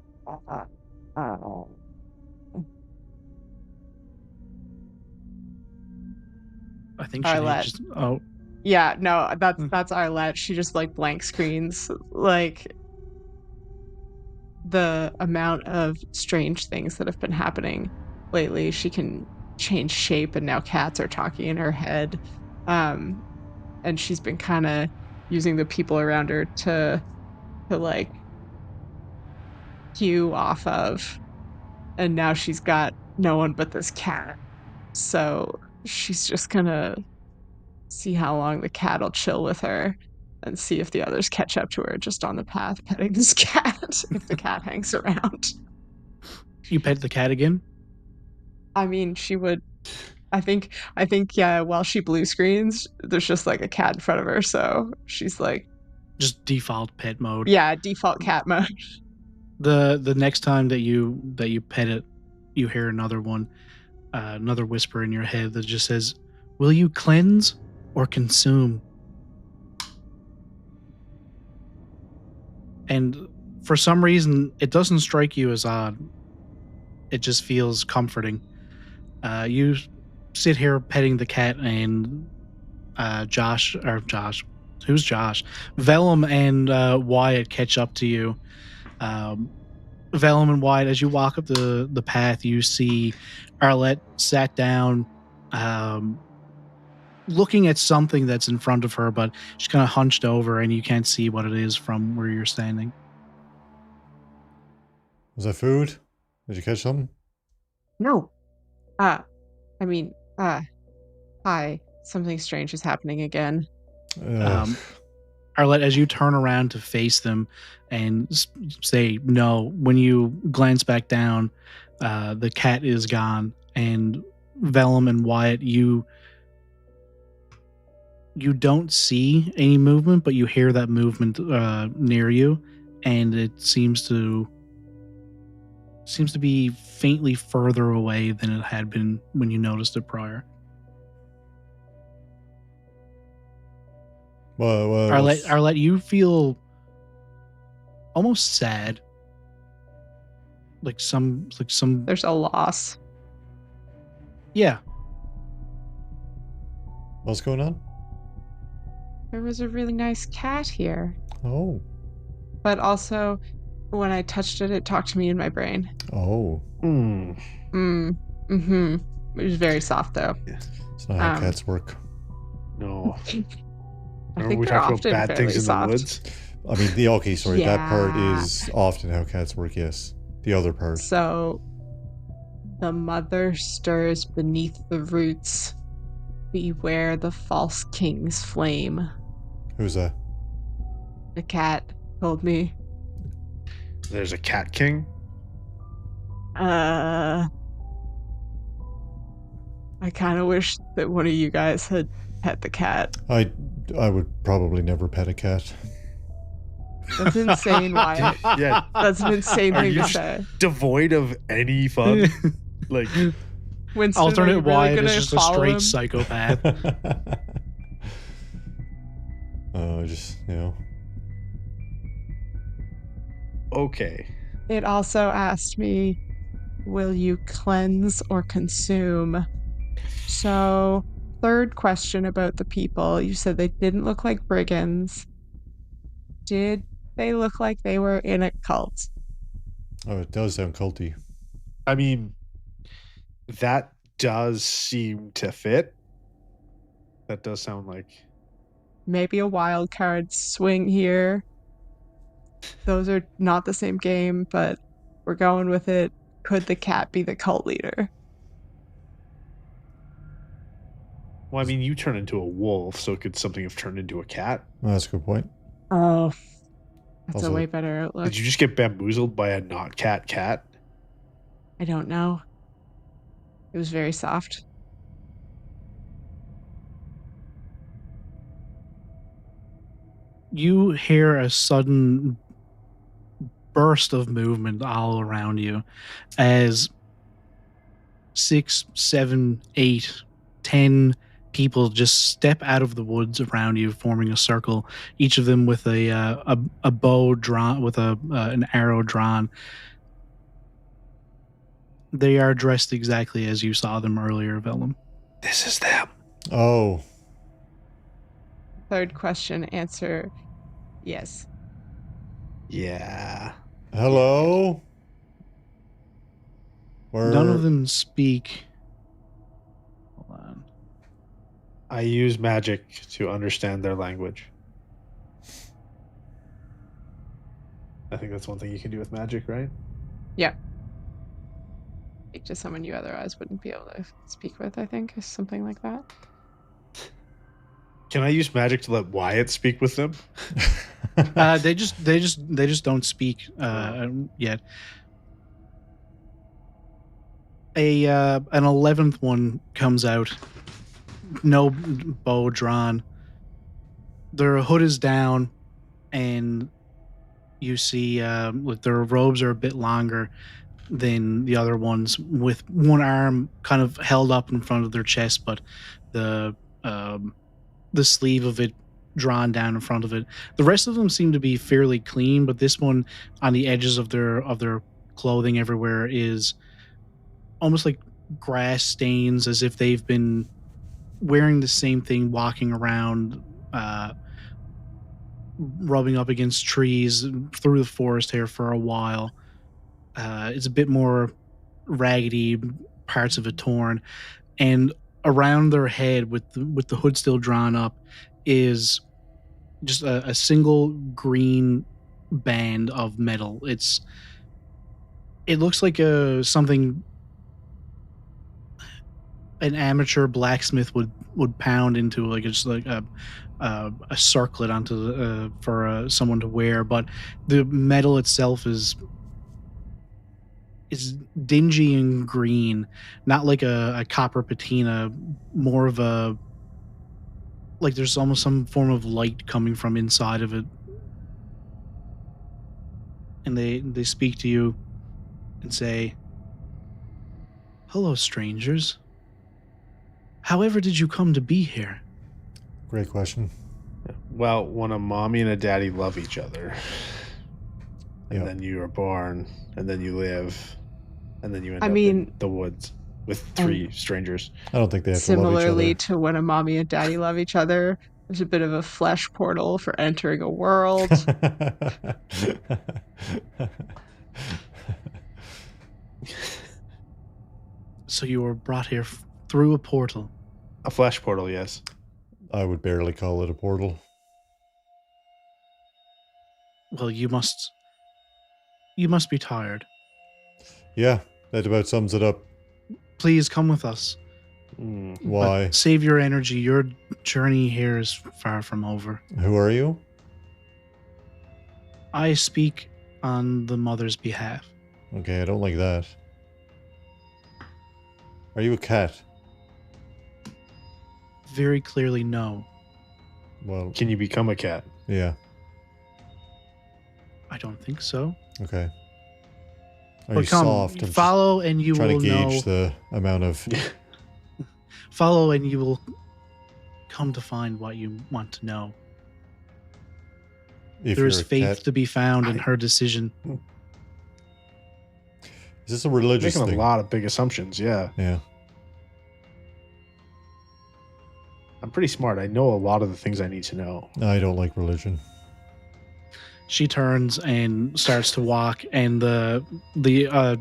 I think she just... Oh. Yeah, no, that's Arlette. She just like blank screens. Like the amount of strange things that have been happening lately. She can change shape and now cats are talking in her head. And she's been kind of using the people around her to like cue off of. And now she's got no one but this cat. So she's just gonna see how long the cat will chill with her and see if the others catch up to her just on the path petting this cat if the cat hangs around. You pet the cat again? I mean, she would... I think yeah, while she blue screens, there's just like a cat in front of her, so she's like... Just default pet mode. Yeah, default cat mode. The next time that you pet it, you hear another one, another whisper in your head that just says, "Will you cleanse or consume?" And for some reason, it doesn't strike you as odd. It just feels comforting. You sit here petting the cat, and Josh, who's Josh? Velum and Wyatt catch up to you. Velum and Wyatt, as you walk up the path, you see Arlette sat down, looking at something that's in front of her, but she's kind of hunched over and you can't see what it is from where you're standing. Was that food? Did you catch something? No. Hi, Something strange is happening again. Arlette, as you turn around to face them and say no, when you glance back down, the cat is gone. And Velum and Wyatt, you don't see any movement, but you hear that movement near you, and it seems to be faintly further away than it had been when you noticed it prior. Arlette, you feel almost sad. Like some. There's a loss. Yeah. What's going on? There was a really nice cat here. Oh. But also, when I touched it, it talked to me in my brain. Oh. It was very soft, though. It's not how cats work. No. I Remember think we they're talked often about bad things in soft. the woods? I mean, that part Yeah. is often how cats work, yes. The other part. So, the mother stirs beneath the roots. Beware the false king's flame. Who's that? The cat told me. There's a cat king? I kind of wish that one of you guys had pet the cat. I would probably never pet a cat. That's insane, Wyatt. Yeah. That's an insane Are thing you to say. Devoid of any fun? Like, Winston, are you Alternate really Wyatt gonna is just a follow straight him? psychopath. okay. It also asked me, will you cleanse or consume? So, third question about the people. You said they didn't look like brigands. Did they look like they were in a cult? Oh, it does sound culty. I mean, that does seem to fit. That does sound like... Maybe a wild card swing here. Those are not the same game, but we're going with it. Could the cat be the cult leader? Well, I mean, you turn into a wolf, so could something have turned into a cat? Well, that's a good point. Oh, that's Also, a way better outlook. Did you just get bamboozled by a not cat? I don't know. It was very soft. You hear a sudden burst of movement all around you as 6, 7, 8, 10 people just step out of the woods around you, forming a circle, each of them with a bow drawn, with an arrow drawn. They are dressed exactly as you saw them earlier, Velum. This is them. Oh. Third question, answer yes. Yeah. Hello? None of them speak. Hold on. I use magic to understand their language. I think that's one thing you can do with magic, right? Yeah. Speak to someone you otherwise wouldn't be able to speak with, I think, or something like that. Can I use magic to let Wyatt speak with them? They just don't speak yet. An 11th one comes out. No bow drawn. Their hood is down, and you see like their robes are a bit longer than the other ones, with one arm kind of held up in front of their chest, but the sleeve of it drawn down in front of it. The rest of them seem to be fairly clean, but this one on the edges of their clothing everywhere is almost like grass stains, as if they've been wearing the same thing, walking around, rubbing up against trees through the forest here for a while. It's a bit more raggedy, parts of it torn, and around their head, with the hood still drawn up, is just a single green band of metal. It looks like something. an amateur blacksmith would pound into like just like a circlet onto for someone to wear, but the metal itself is dingy and green, not like a copper patina, more of a like there's almost some form of light coming from inside of it. And they speak to you and say, "Hello, strangers. However did you come to be here?" Great question. Well, when a mommy and a daddy love each other, and then you are born, and then you live, and then you end up in the woods with 3 strangers. I don't think they have to love Similarly each other. to when a mommy and daddy love each other, there's a bit of a flesh portal for entering a world. So you were brought here through a portal. A flesh portal, yes. I would barely call it a portal. Well, you must be tired. Yeah, that about sums it up. Please come with us. Why? But save your energy. Your journey here is far from over. Who are you? I speak on the mother's behalf. Okay, I don't like that. Are you a cat? Very clearly, no. Well, Can you become a cat? yeah. I don't think so. Okay. Are But you come, soft? I'm follow and you just trying will to gauge know. the amount of... Follow and you will come to find what you want to know. If There you're is a faith cat. to be found in her decision. Is this a religious Making thing? a lot of big assumptions, yeah. Yeah. I'm pretty smart. I know a lot of the things I need to know. I don't like religion. She turns and starts to walk, and the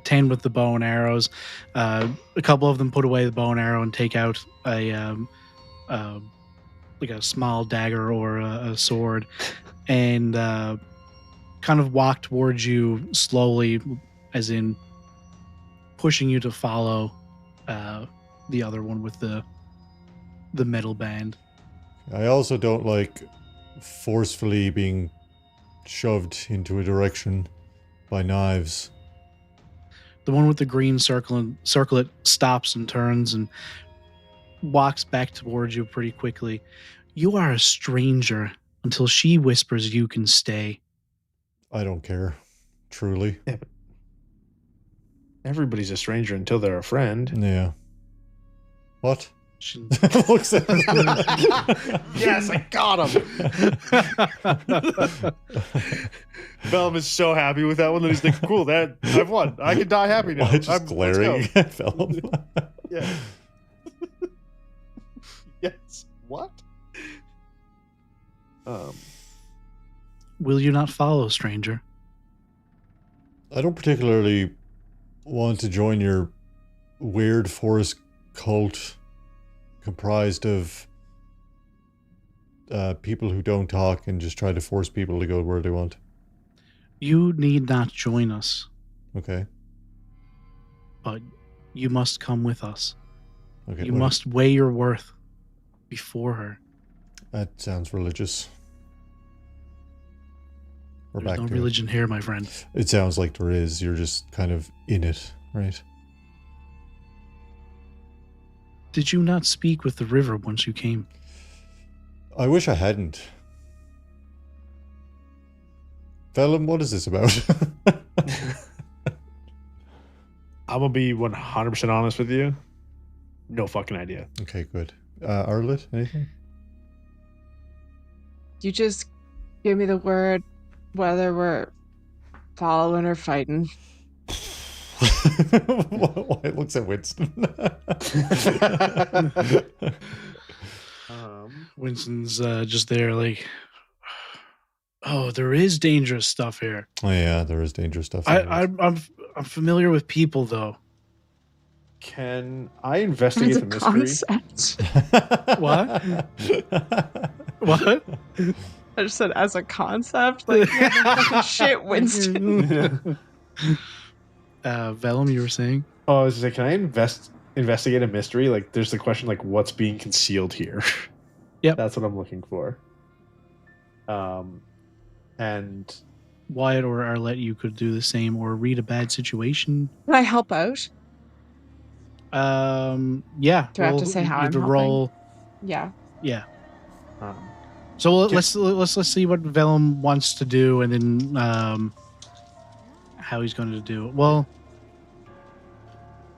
10 with the bow and arrows, a couple of them put away the bow and arrow and take out a like a small dagger or a sword, and kind of walk towards you slowly, as in pushing you to follow the other one with the metal band. I also don't like forcefully being shoved into a direction by knives. The one with the green circlet stops and turns and walks back towards you pretty quickly. You are a stranger until she whispers you can stay. I don't care. Truly. Yeah, but everybody's a stranger until they're a friend. Yeah. What? She, Looks at Yes, I got him. Velum is so happy with that one that he's like, cool, that I've won. I can die happy now. Why just let's glaring go. at Velum? Yeah. Yes. What? will you not follow, stranger? I don't particularly want to join your weird forest cult comprised of people who don't talk and just try to force people to go where they want. You need not join us, Okay. but you must come with us. Okay. You well, must weigh your worth before her. That sounds religious. We're There's back no to religion here, my friend. It sounds like there is. You're just kind of in it, right? Did you not speak with the river once you came? I wish I hadn't. Velum, what is this about? I'm gonna be 100% honest with you. No fucking idea. Okay, good. Arlette, anything? You just give me the word whether we're following or fighting. Why looks at Winston? Winston's just there like, oh, there is dangerous stuff here. Oh yeah, there is dangerous stuff. in I'm familiar with people, though. Can I investigate As the a mystery? concept. What? What? I just said as a concept. Like, yeah, no fucking shit, Winston. Velum, you were saying? Oh, I was just like, can I investigate a mystery, like there's the question like what's being concealed here. Yep. That's what I'm looking for. And Wyatt or Arlette, you could do the same, or read a bad situation. Can I help out? Yeah. Do I have to say how you have I'm to helping? roll? Yeah. Yeah. um, So let's see what Velum wants to do, and then how he's going to do it. Well,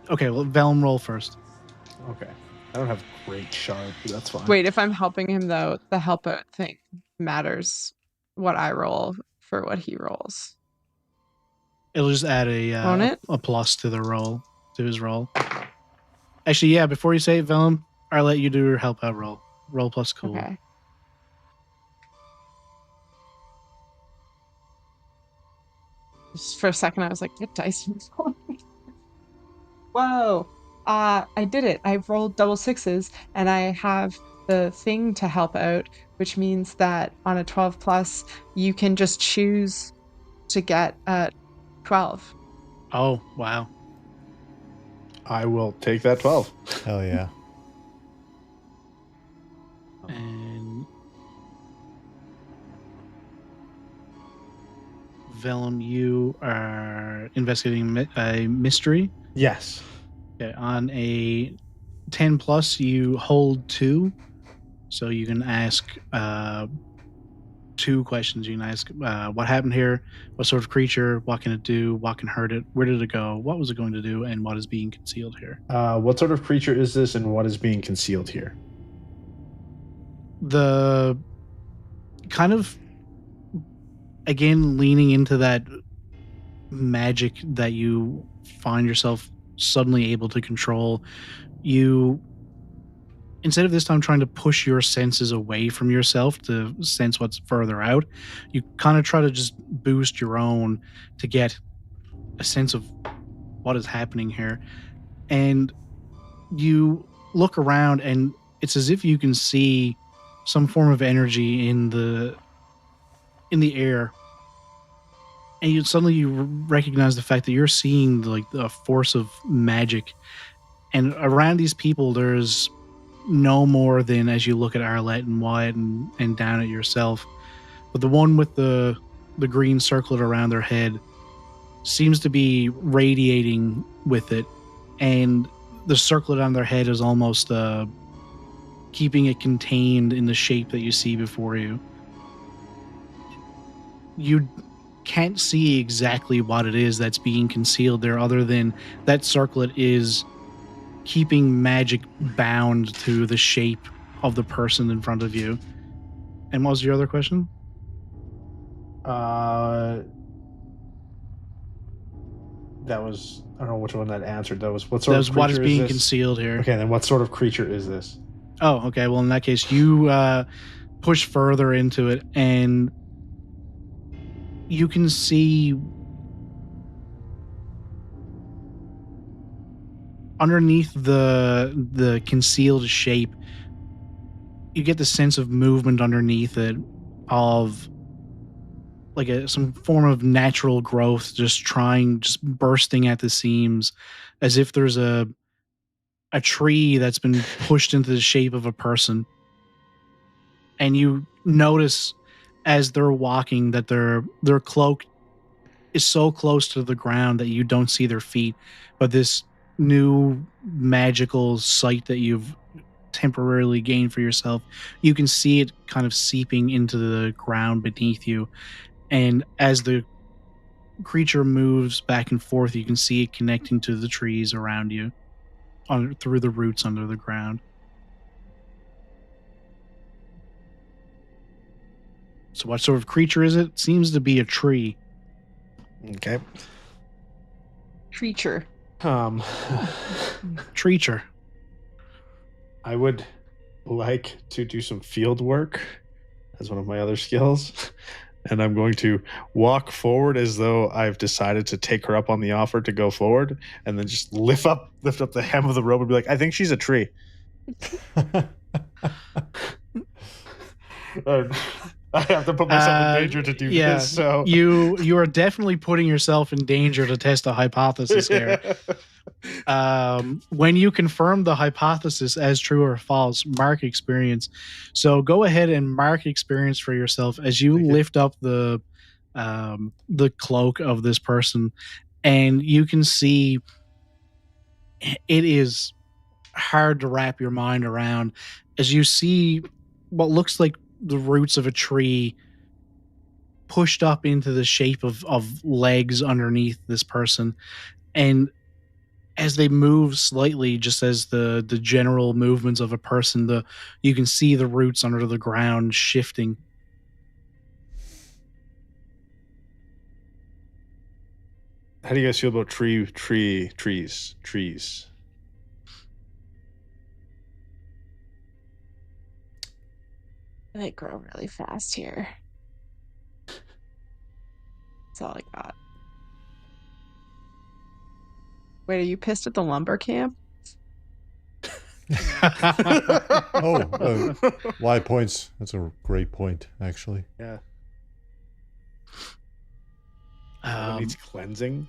okay. Well, Velum, roll first. okay. I don't have great sharp, but that's fine. Wait, if I'm helping him though, the help out thing matters what I roll for what he rolls. It'll just add Won't it? a plus to the roll, to his roll. Actually, yeah. Before you say it, Velum, I'll let you do your help out roll. Roll plus cool. Okay. Just for a second, I was like, "What dice is going?" Whoa! I did it. I rolled double sixes, and I have the thing to help out, which means that on a 12 plus, you can just choose to get a 12. Oh wow! I will take that 12. Hell yeah. And Velum, you are investigating a mystery. Yes. Okay, on a 10 plus, you hold 2, so you can ask 2 questions. You can ask what happened here, what sort of creature, what can it do, what can hurt it, where did it go, what was it going to do, and what is being concealed here. What sort of creature is this, and what is being concealed here? The kind of, again, leaning into that magic that you find yourself suddenly able to control, you, instead of this time trying to push your senses away from yourself to sense what's further out, you kind of try to just boost your own to get a sense of what is happening here. And you look around, and it's as if you can see some form of energy in the air, and you suddenly recognize the fact that you're seeing like the force of magic, and around these people there's no more than, as you look at Arlette and Wyatt and down at yourself, but the one with the green circlet around their head seems to be radiating with it, and the circlet on their head is almost keeping it contained in the shape that you see before you. You can't see exactly what it is that's being concealed there, other than that circlet is keeping magic bound to the shape of the person in front of you. And what was your other question? That was, I don't know which one that answered. That was what sort of creature what is being this? concealed here. Okay, then what sort of creature is this? Oh, okay. Well, in that case, you push further into it, and you can see underneath the concealed shape, you get the sense of movement underneath it, of like some form of natural growth, just bursting at the seams, as if there's a tree that's been pushed into the shape of a person. And you notice as they're walking that their cloak is so close to the ground that you don't see their feet, but this new magical sight that you've temporarily gained for yourself, you can see it kind of seeping into the ground beneath you. And as the creature moves back and forth, you can see it connecting to the trees around you, through the roots under the ground. So what sort of creature is it? Seems to be a tree. Okay. Creature. Treacher. I would like to do some field work as one of my other skills. And I'm going to walk forward as though I've decided to take her up on the offer to go forward, and then just lift up the hem of the robe and be like, I think she's a tree. I have to put myself in danger to do this. So you are definitely putting yourself in danger to test a hypothesis here. When you confirm the hypothesis as true or false, mark experience. So go ahead and mark experience for yourself as you lift up the cloak of this person, and you can see it is hard to wrap your mind around as you see what looks like the roots of a tree pushed up into the shape of legs underneath this person, and as they move slightly, just as the general movements of a person, you can see the roots under the ground shifting. How do you guys feel about trees? They grow really fast here. That's all I got. Wait, are you pissed at the lumber camp? Why points? That's a great point, actually. Yeah. It needs cleansing.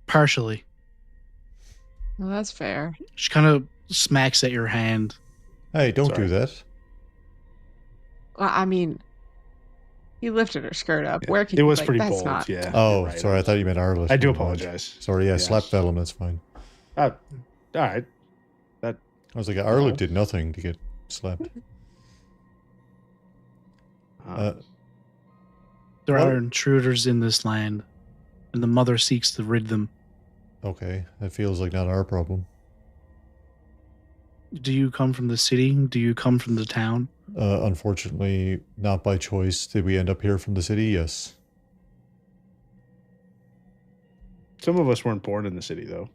Partially. Well, that's fair. She kind of smacks at your hand. Hey, don't do that. Well, I mean, you lifted her skirt up. Yeah. Where can it you, was like, pretty that's bold, not... yeah. Oh, right. sorry, I thought you meant Arlette. I do apologize. Sorry, yeah, slap Velum, that's fine. All right. I was like, Arlette did nothing to get slapped. There are intruders in this land, and the mother seeks to rid them. Okay, that feels like not our problem. Do you come from the city? Do you come from the town? Unfortunately, not by choice. Did we end up here from the city? Yes. Some of us weren't born in the city, though.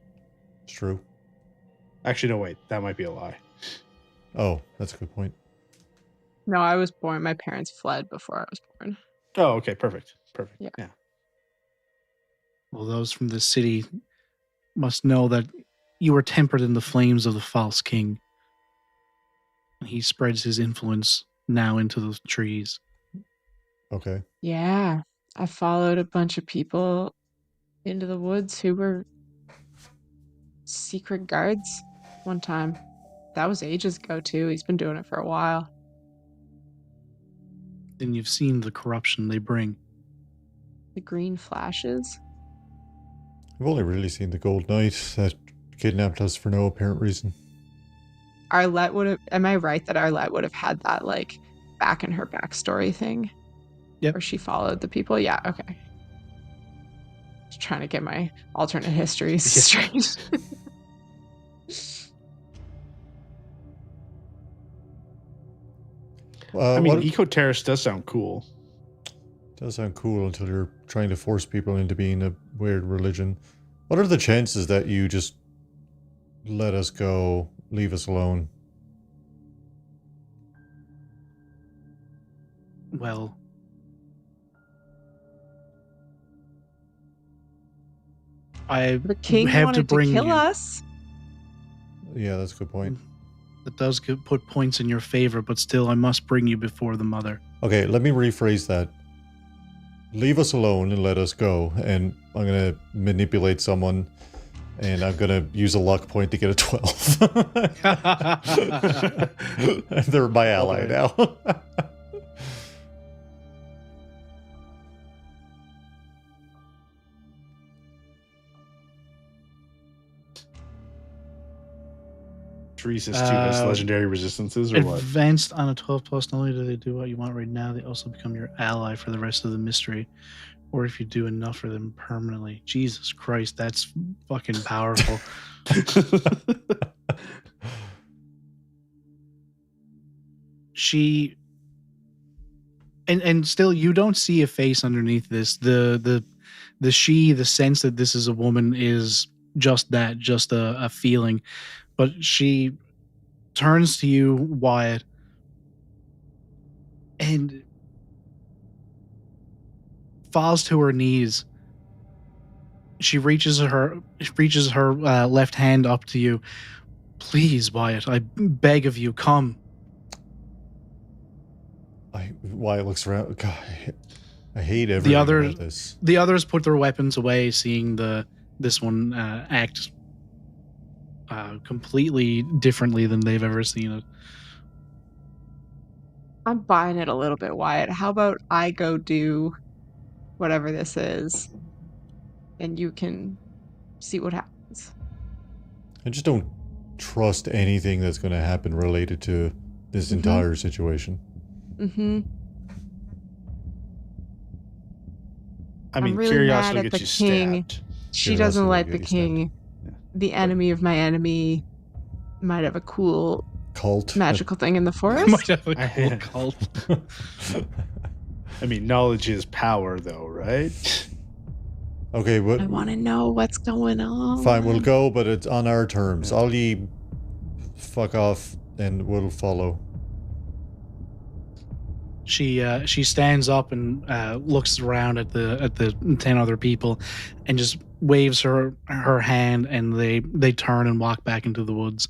It's true. Actually, no, wait. That might be a lie. Oh, that's a good point. No, I was born. My parents fled before I was born. Oh, okay. Perfect. Yeah. Well, those from the city must know that you were tempered in the flames of the false king. And he spreads his influence now into the trees. Okay. Yeah. I followed a bunch of people into the woods who were secret guards one time. That was ages ago, too. He's been doing it for a while. And you've seen the corruption they bring. The green flashes. I've only really seen the Gold Knight that kidnapped us for no apparent reason. Arlette would have... Am I right that Arlette would have had that, like, back in her backstory thing? Yep. Where she followed the people? Yeah, okay. Just trying to get my alternate histories straight. I mean, Eco Terrace does sound cool. Does sound cool until you're trying to force people into being a weird religion. What are the chances that you just let us go, leave us alone? Well, the king have wanted to bring kill you. us. Yeah, that's a good point. That does put points in your favor, but still, I must bring you before the mother. Okay, let me rephrase that. Leave us alone and let us go, and I'm going to manipulate someone, and I'm going to use a luck point to get a 12. They're my ally now. Teresa's 2 has legendary resistances, or what? Advanced on a 12+, not only do they do what you want right now, they also become your ally for the rest of the mystery. Or if you do enough for them permanently. Jesus Christ, that's fucking powerful. She... And still, you don't see a face underneath this. The sense that this is a woman is just that, just a feeling. But she turns to you, Wyatt, and falls to her knees. She reaches her left hand up to you, Please, Wyatt, I beg of you, come. Wyatt looks around. God, I hate everything about this. The others put their weapons away, seeing this one act completely differently than they've ever seen it. I'm buying it a little bit, Wyatt. How about I go do whatever this is, and you can see what happens. I just don't trust anything that's going to happen related to this entire situation. Mm-hmm. I mean, I'm really curiosity mad at gets you the king. stabbed. She doesn't Curiosity like will the get you king. The enemy of my enemy might have a cool Cult. magical thing in the forest. Might have a cool cult. I mean, knowledge is power, though, right? Okay, I want to know what's going on. fine, we'll go, but it's on our terms. All ye fuck off, and we'll follow. She stands up and looks around at the 10 other people, and just waves her hand, and they turn and walk back into the woods.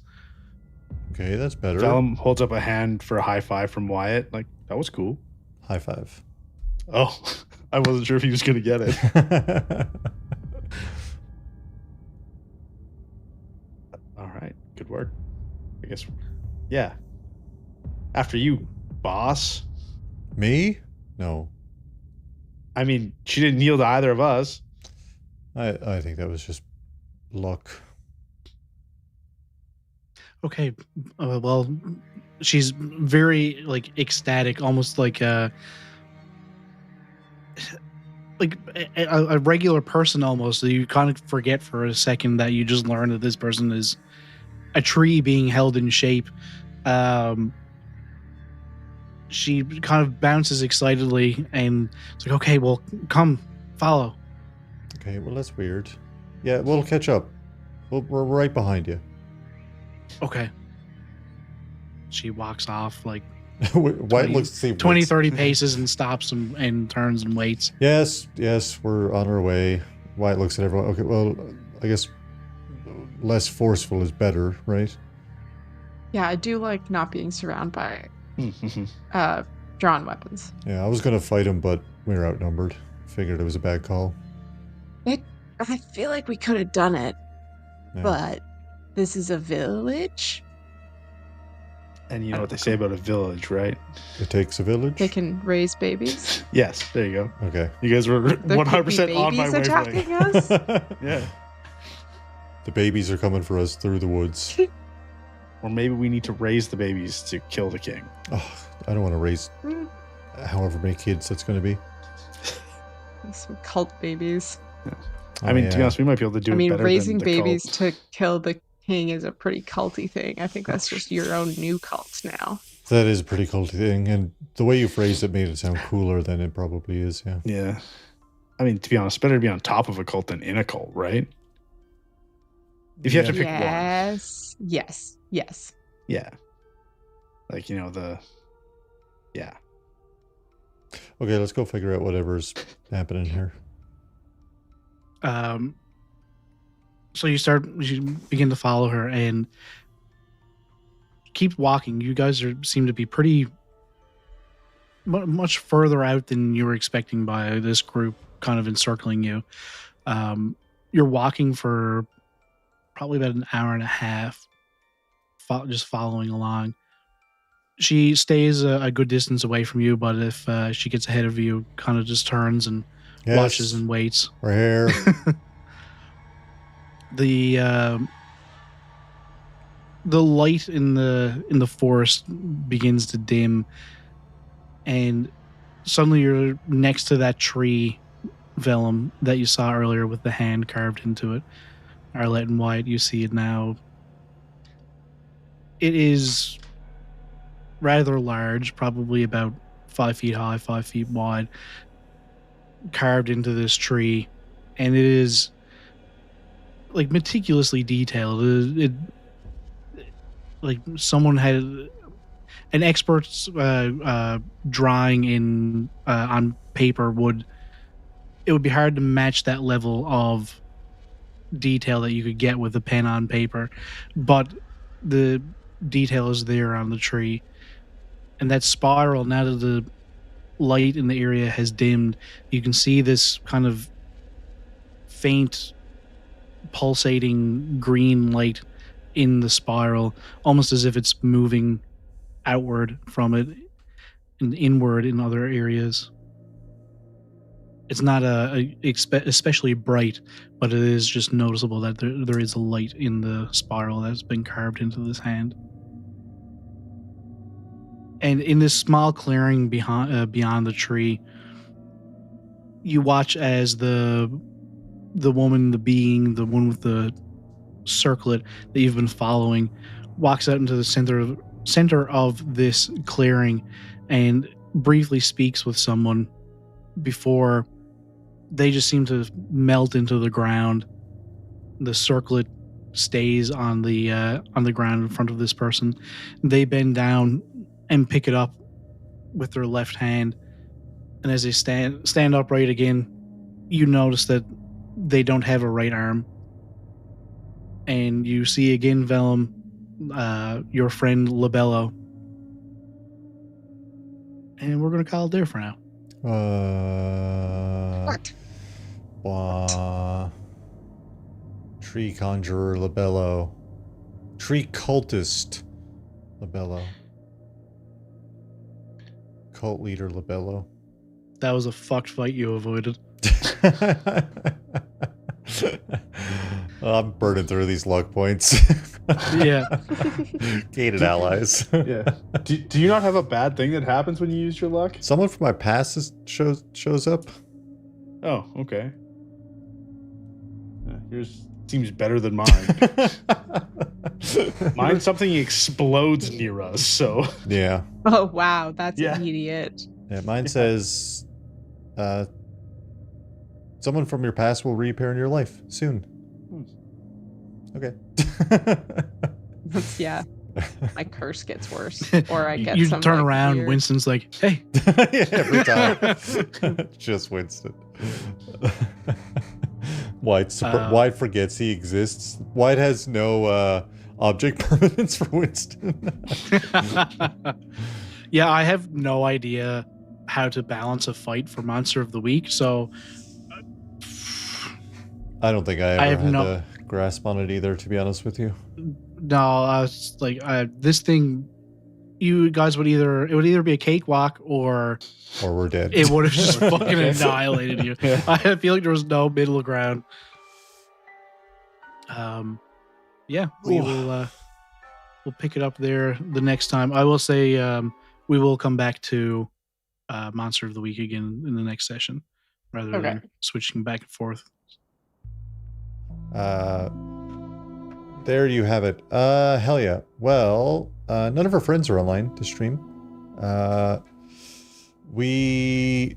Okay, that's better. Velum holds up a hand for a high five from Wyatt. Like, that was cool. High five. Oh, I wasn't sure if he was going to get it. All right, good work. I guess, yeah. After you, boss. Me? No. I mean, she didn't kneel to either of us. I think that was just luck. Okay, well, she's very ecstatic, almost like a regular person almost. So you kind of forget for a second that you just learned that this person is a tree being held in shape. She kind of bounces excitedly, and it's like, okay, well, come, follow. Okay, well, that's weird. Yeah, we'll catch up. We're right behind you. Okay. She walks off White 20, looks to see 20, 30 paces and stops and turns and waits. Yes, we're on our way. White looks at everyone. Okay, well, I guess less forceful is better, right? Yeah, I do like not being surrounded by drawn weapons. Yeah, I was going to fight him, but we were outnumbered. Figured it was a bad call. I feel like we could have done it, Yeah. but this is a village. And you know what they say about a village, right? It takes a village? They can raise babies. Yes, there you go. Okay. You guys were There could be 100% on my babies wavelength. attacking us. Yeah. The babies are coming for us through the woods. Or maybe we need to raise the babies to kill the king. Oh, I don't want to raise however many kids that's going to be. Some cult babies. I mean, to be honest, we might be able to do it better raising than the babies cult. to kill the king is a pretty culty thing. I think that's just your own new cult now. That is a pretty culty thing, and the way you phrased it made it sound cooler than it probably is, yeah. Yeah. I mean, to be honest, better to be on top of a cult than in a cult, right? If you have to pick one. Yes. Yeah. Like, yeah. Okay, let's go figure out whatever's happening here. So you begin to follow her and keep walking. You guys seem to be pretty much further out than you were expecting by this group kind of encircling you. You're walking for probably about an hour and a half, just following along. She stays a good distance away from you, but if she gets ahead of you, kind of just turns and watches and waits. We're here. The light in the forest begins to dim, and suddenly you're next to that tree, Velum, that you saw earlier with the hand carved into it. Arlette and Wyatt, you see it now. It is rather large, probably about 5 feet high, 5 feet wide, carved into this tree, and it is like meticulously detailed. It like someone had an expert's drawing in on paper would be hard to match that level of detail that you could get with a pen on paper, but the detail is there on the tree. And that spiral, now that the light in the area has dimmed, you can see this kind of faint pulsating green light in the spiral, almost as if it's moving outward from it and inward in other areas. It's not especially bright, but it is just noticeable that there is a light in the spiral that's been carved into this hand. And in this small clearing beyond the tree, you watch as the woman, the being, the one with the circlet that you've been following, walks out into the center of this clearing and briefly speaks with someone before they just seem to melt into the ground. The circlet stays on the ground in front of this person. They bend down and pick it up with their left hand, and as they stand upright again, you notice that they don't have a right arm. And you see again, Velum, your friend Labello. And we're going to call it there for now. What? Tree conjurer Labello. Tree cultist Labello. Cult leader Labello. That was a fucked fight you avoided. I'm burning through these luck points. Yeah. Gated allies. Yeah. Do you not have a bad thing that happens when you use your luck? Someone from my past shows up. Oh, okay. Yours seems better than mine. Mine, something explodes near us, so. Yeah. Oh, wow. That's Yeah. immediate. Yeah, mine says, someone from your past will reappear in your life soon. Okay. Yeah. My curse gets worse. Or I get You some, turn like, around, weird- Winston's like, hey. Yeah, every time. Just Winston. Wyatt forgets he exists. Wyatt has no object permanence for Winston. Yeah, I have no idea how to balance a fight for Monster of the Week, so I don't think I ever have had no- a grasp on it either, to be honest with you. no, I was like, this thing, you guys it would either be a cakewalk or Or we're dead. it would have just fucking annihilated you. Yeah. I feel like there was no middle ground. Yeah, we will we'll pick it up there the next time. I will say we will come back to Monster of the Week again in the next session, rather than switching back and forth. There you have it. Hell yeah. Well, none of our friends are online to stream.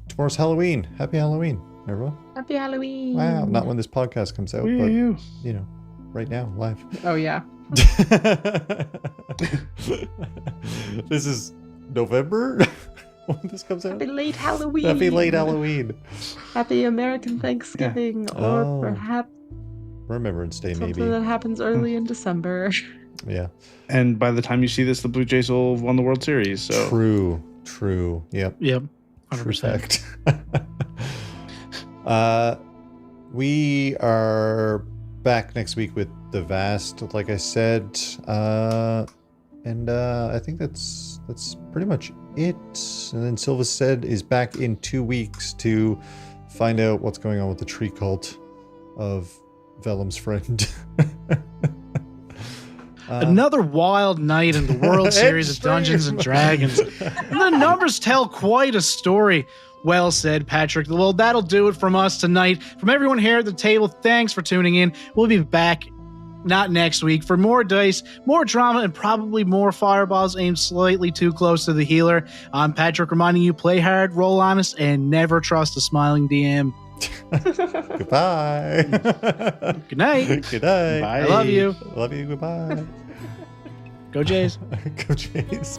Tomorrow's Halloween. Happy Halloween, everyone. Happy Halloween. Wow, not when this podcast comes out, but Woo. you know, right now, live. Oh, yeah. This is November when this comes out. Happy late Halloween. Happy late Halloween. Happy American Thanksgiving. Or Oh. perhaps Remembrance Day, maybe. something that happens early in December. Yeah. And by the time you see this, the Blue Jays will have won the World Series. So True. Yep. Yep, True 100%. fact. We are back next week with the Vast, like I said, and I think that's pretty much it. And then Silvistead is back in 2 weeks to find out what's going on with the tree cult of Velum's friend. Another wild night in the World Series of Dungeons and Dragons. And the numbers tell quite a story. Well said, Patrick. Well, that'll do it from us tonight. From everyone here at the table, thanks for tuning in. We'll be back, not next week, for more dice, more drama, and probably more fireballs aimed slightly too close to the healer. I'm Patrick, reminding you, play hard, roll honest, and never trust a smiling DM. Goodbye. Good night. Good night. Bye. I love you. Love you. Goodbye. Go Jays. Go Jays.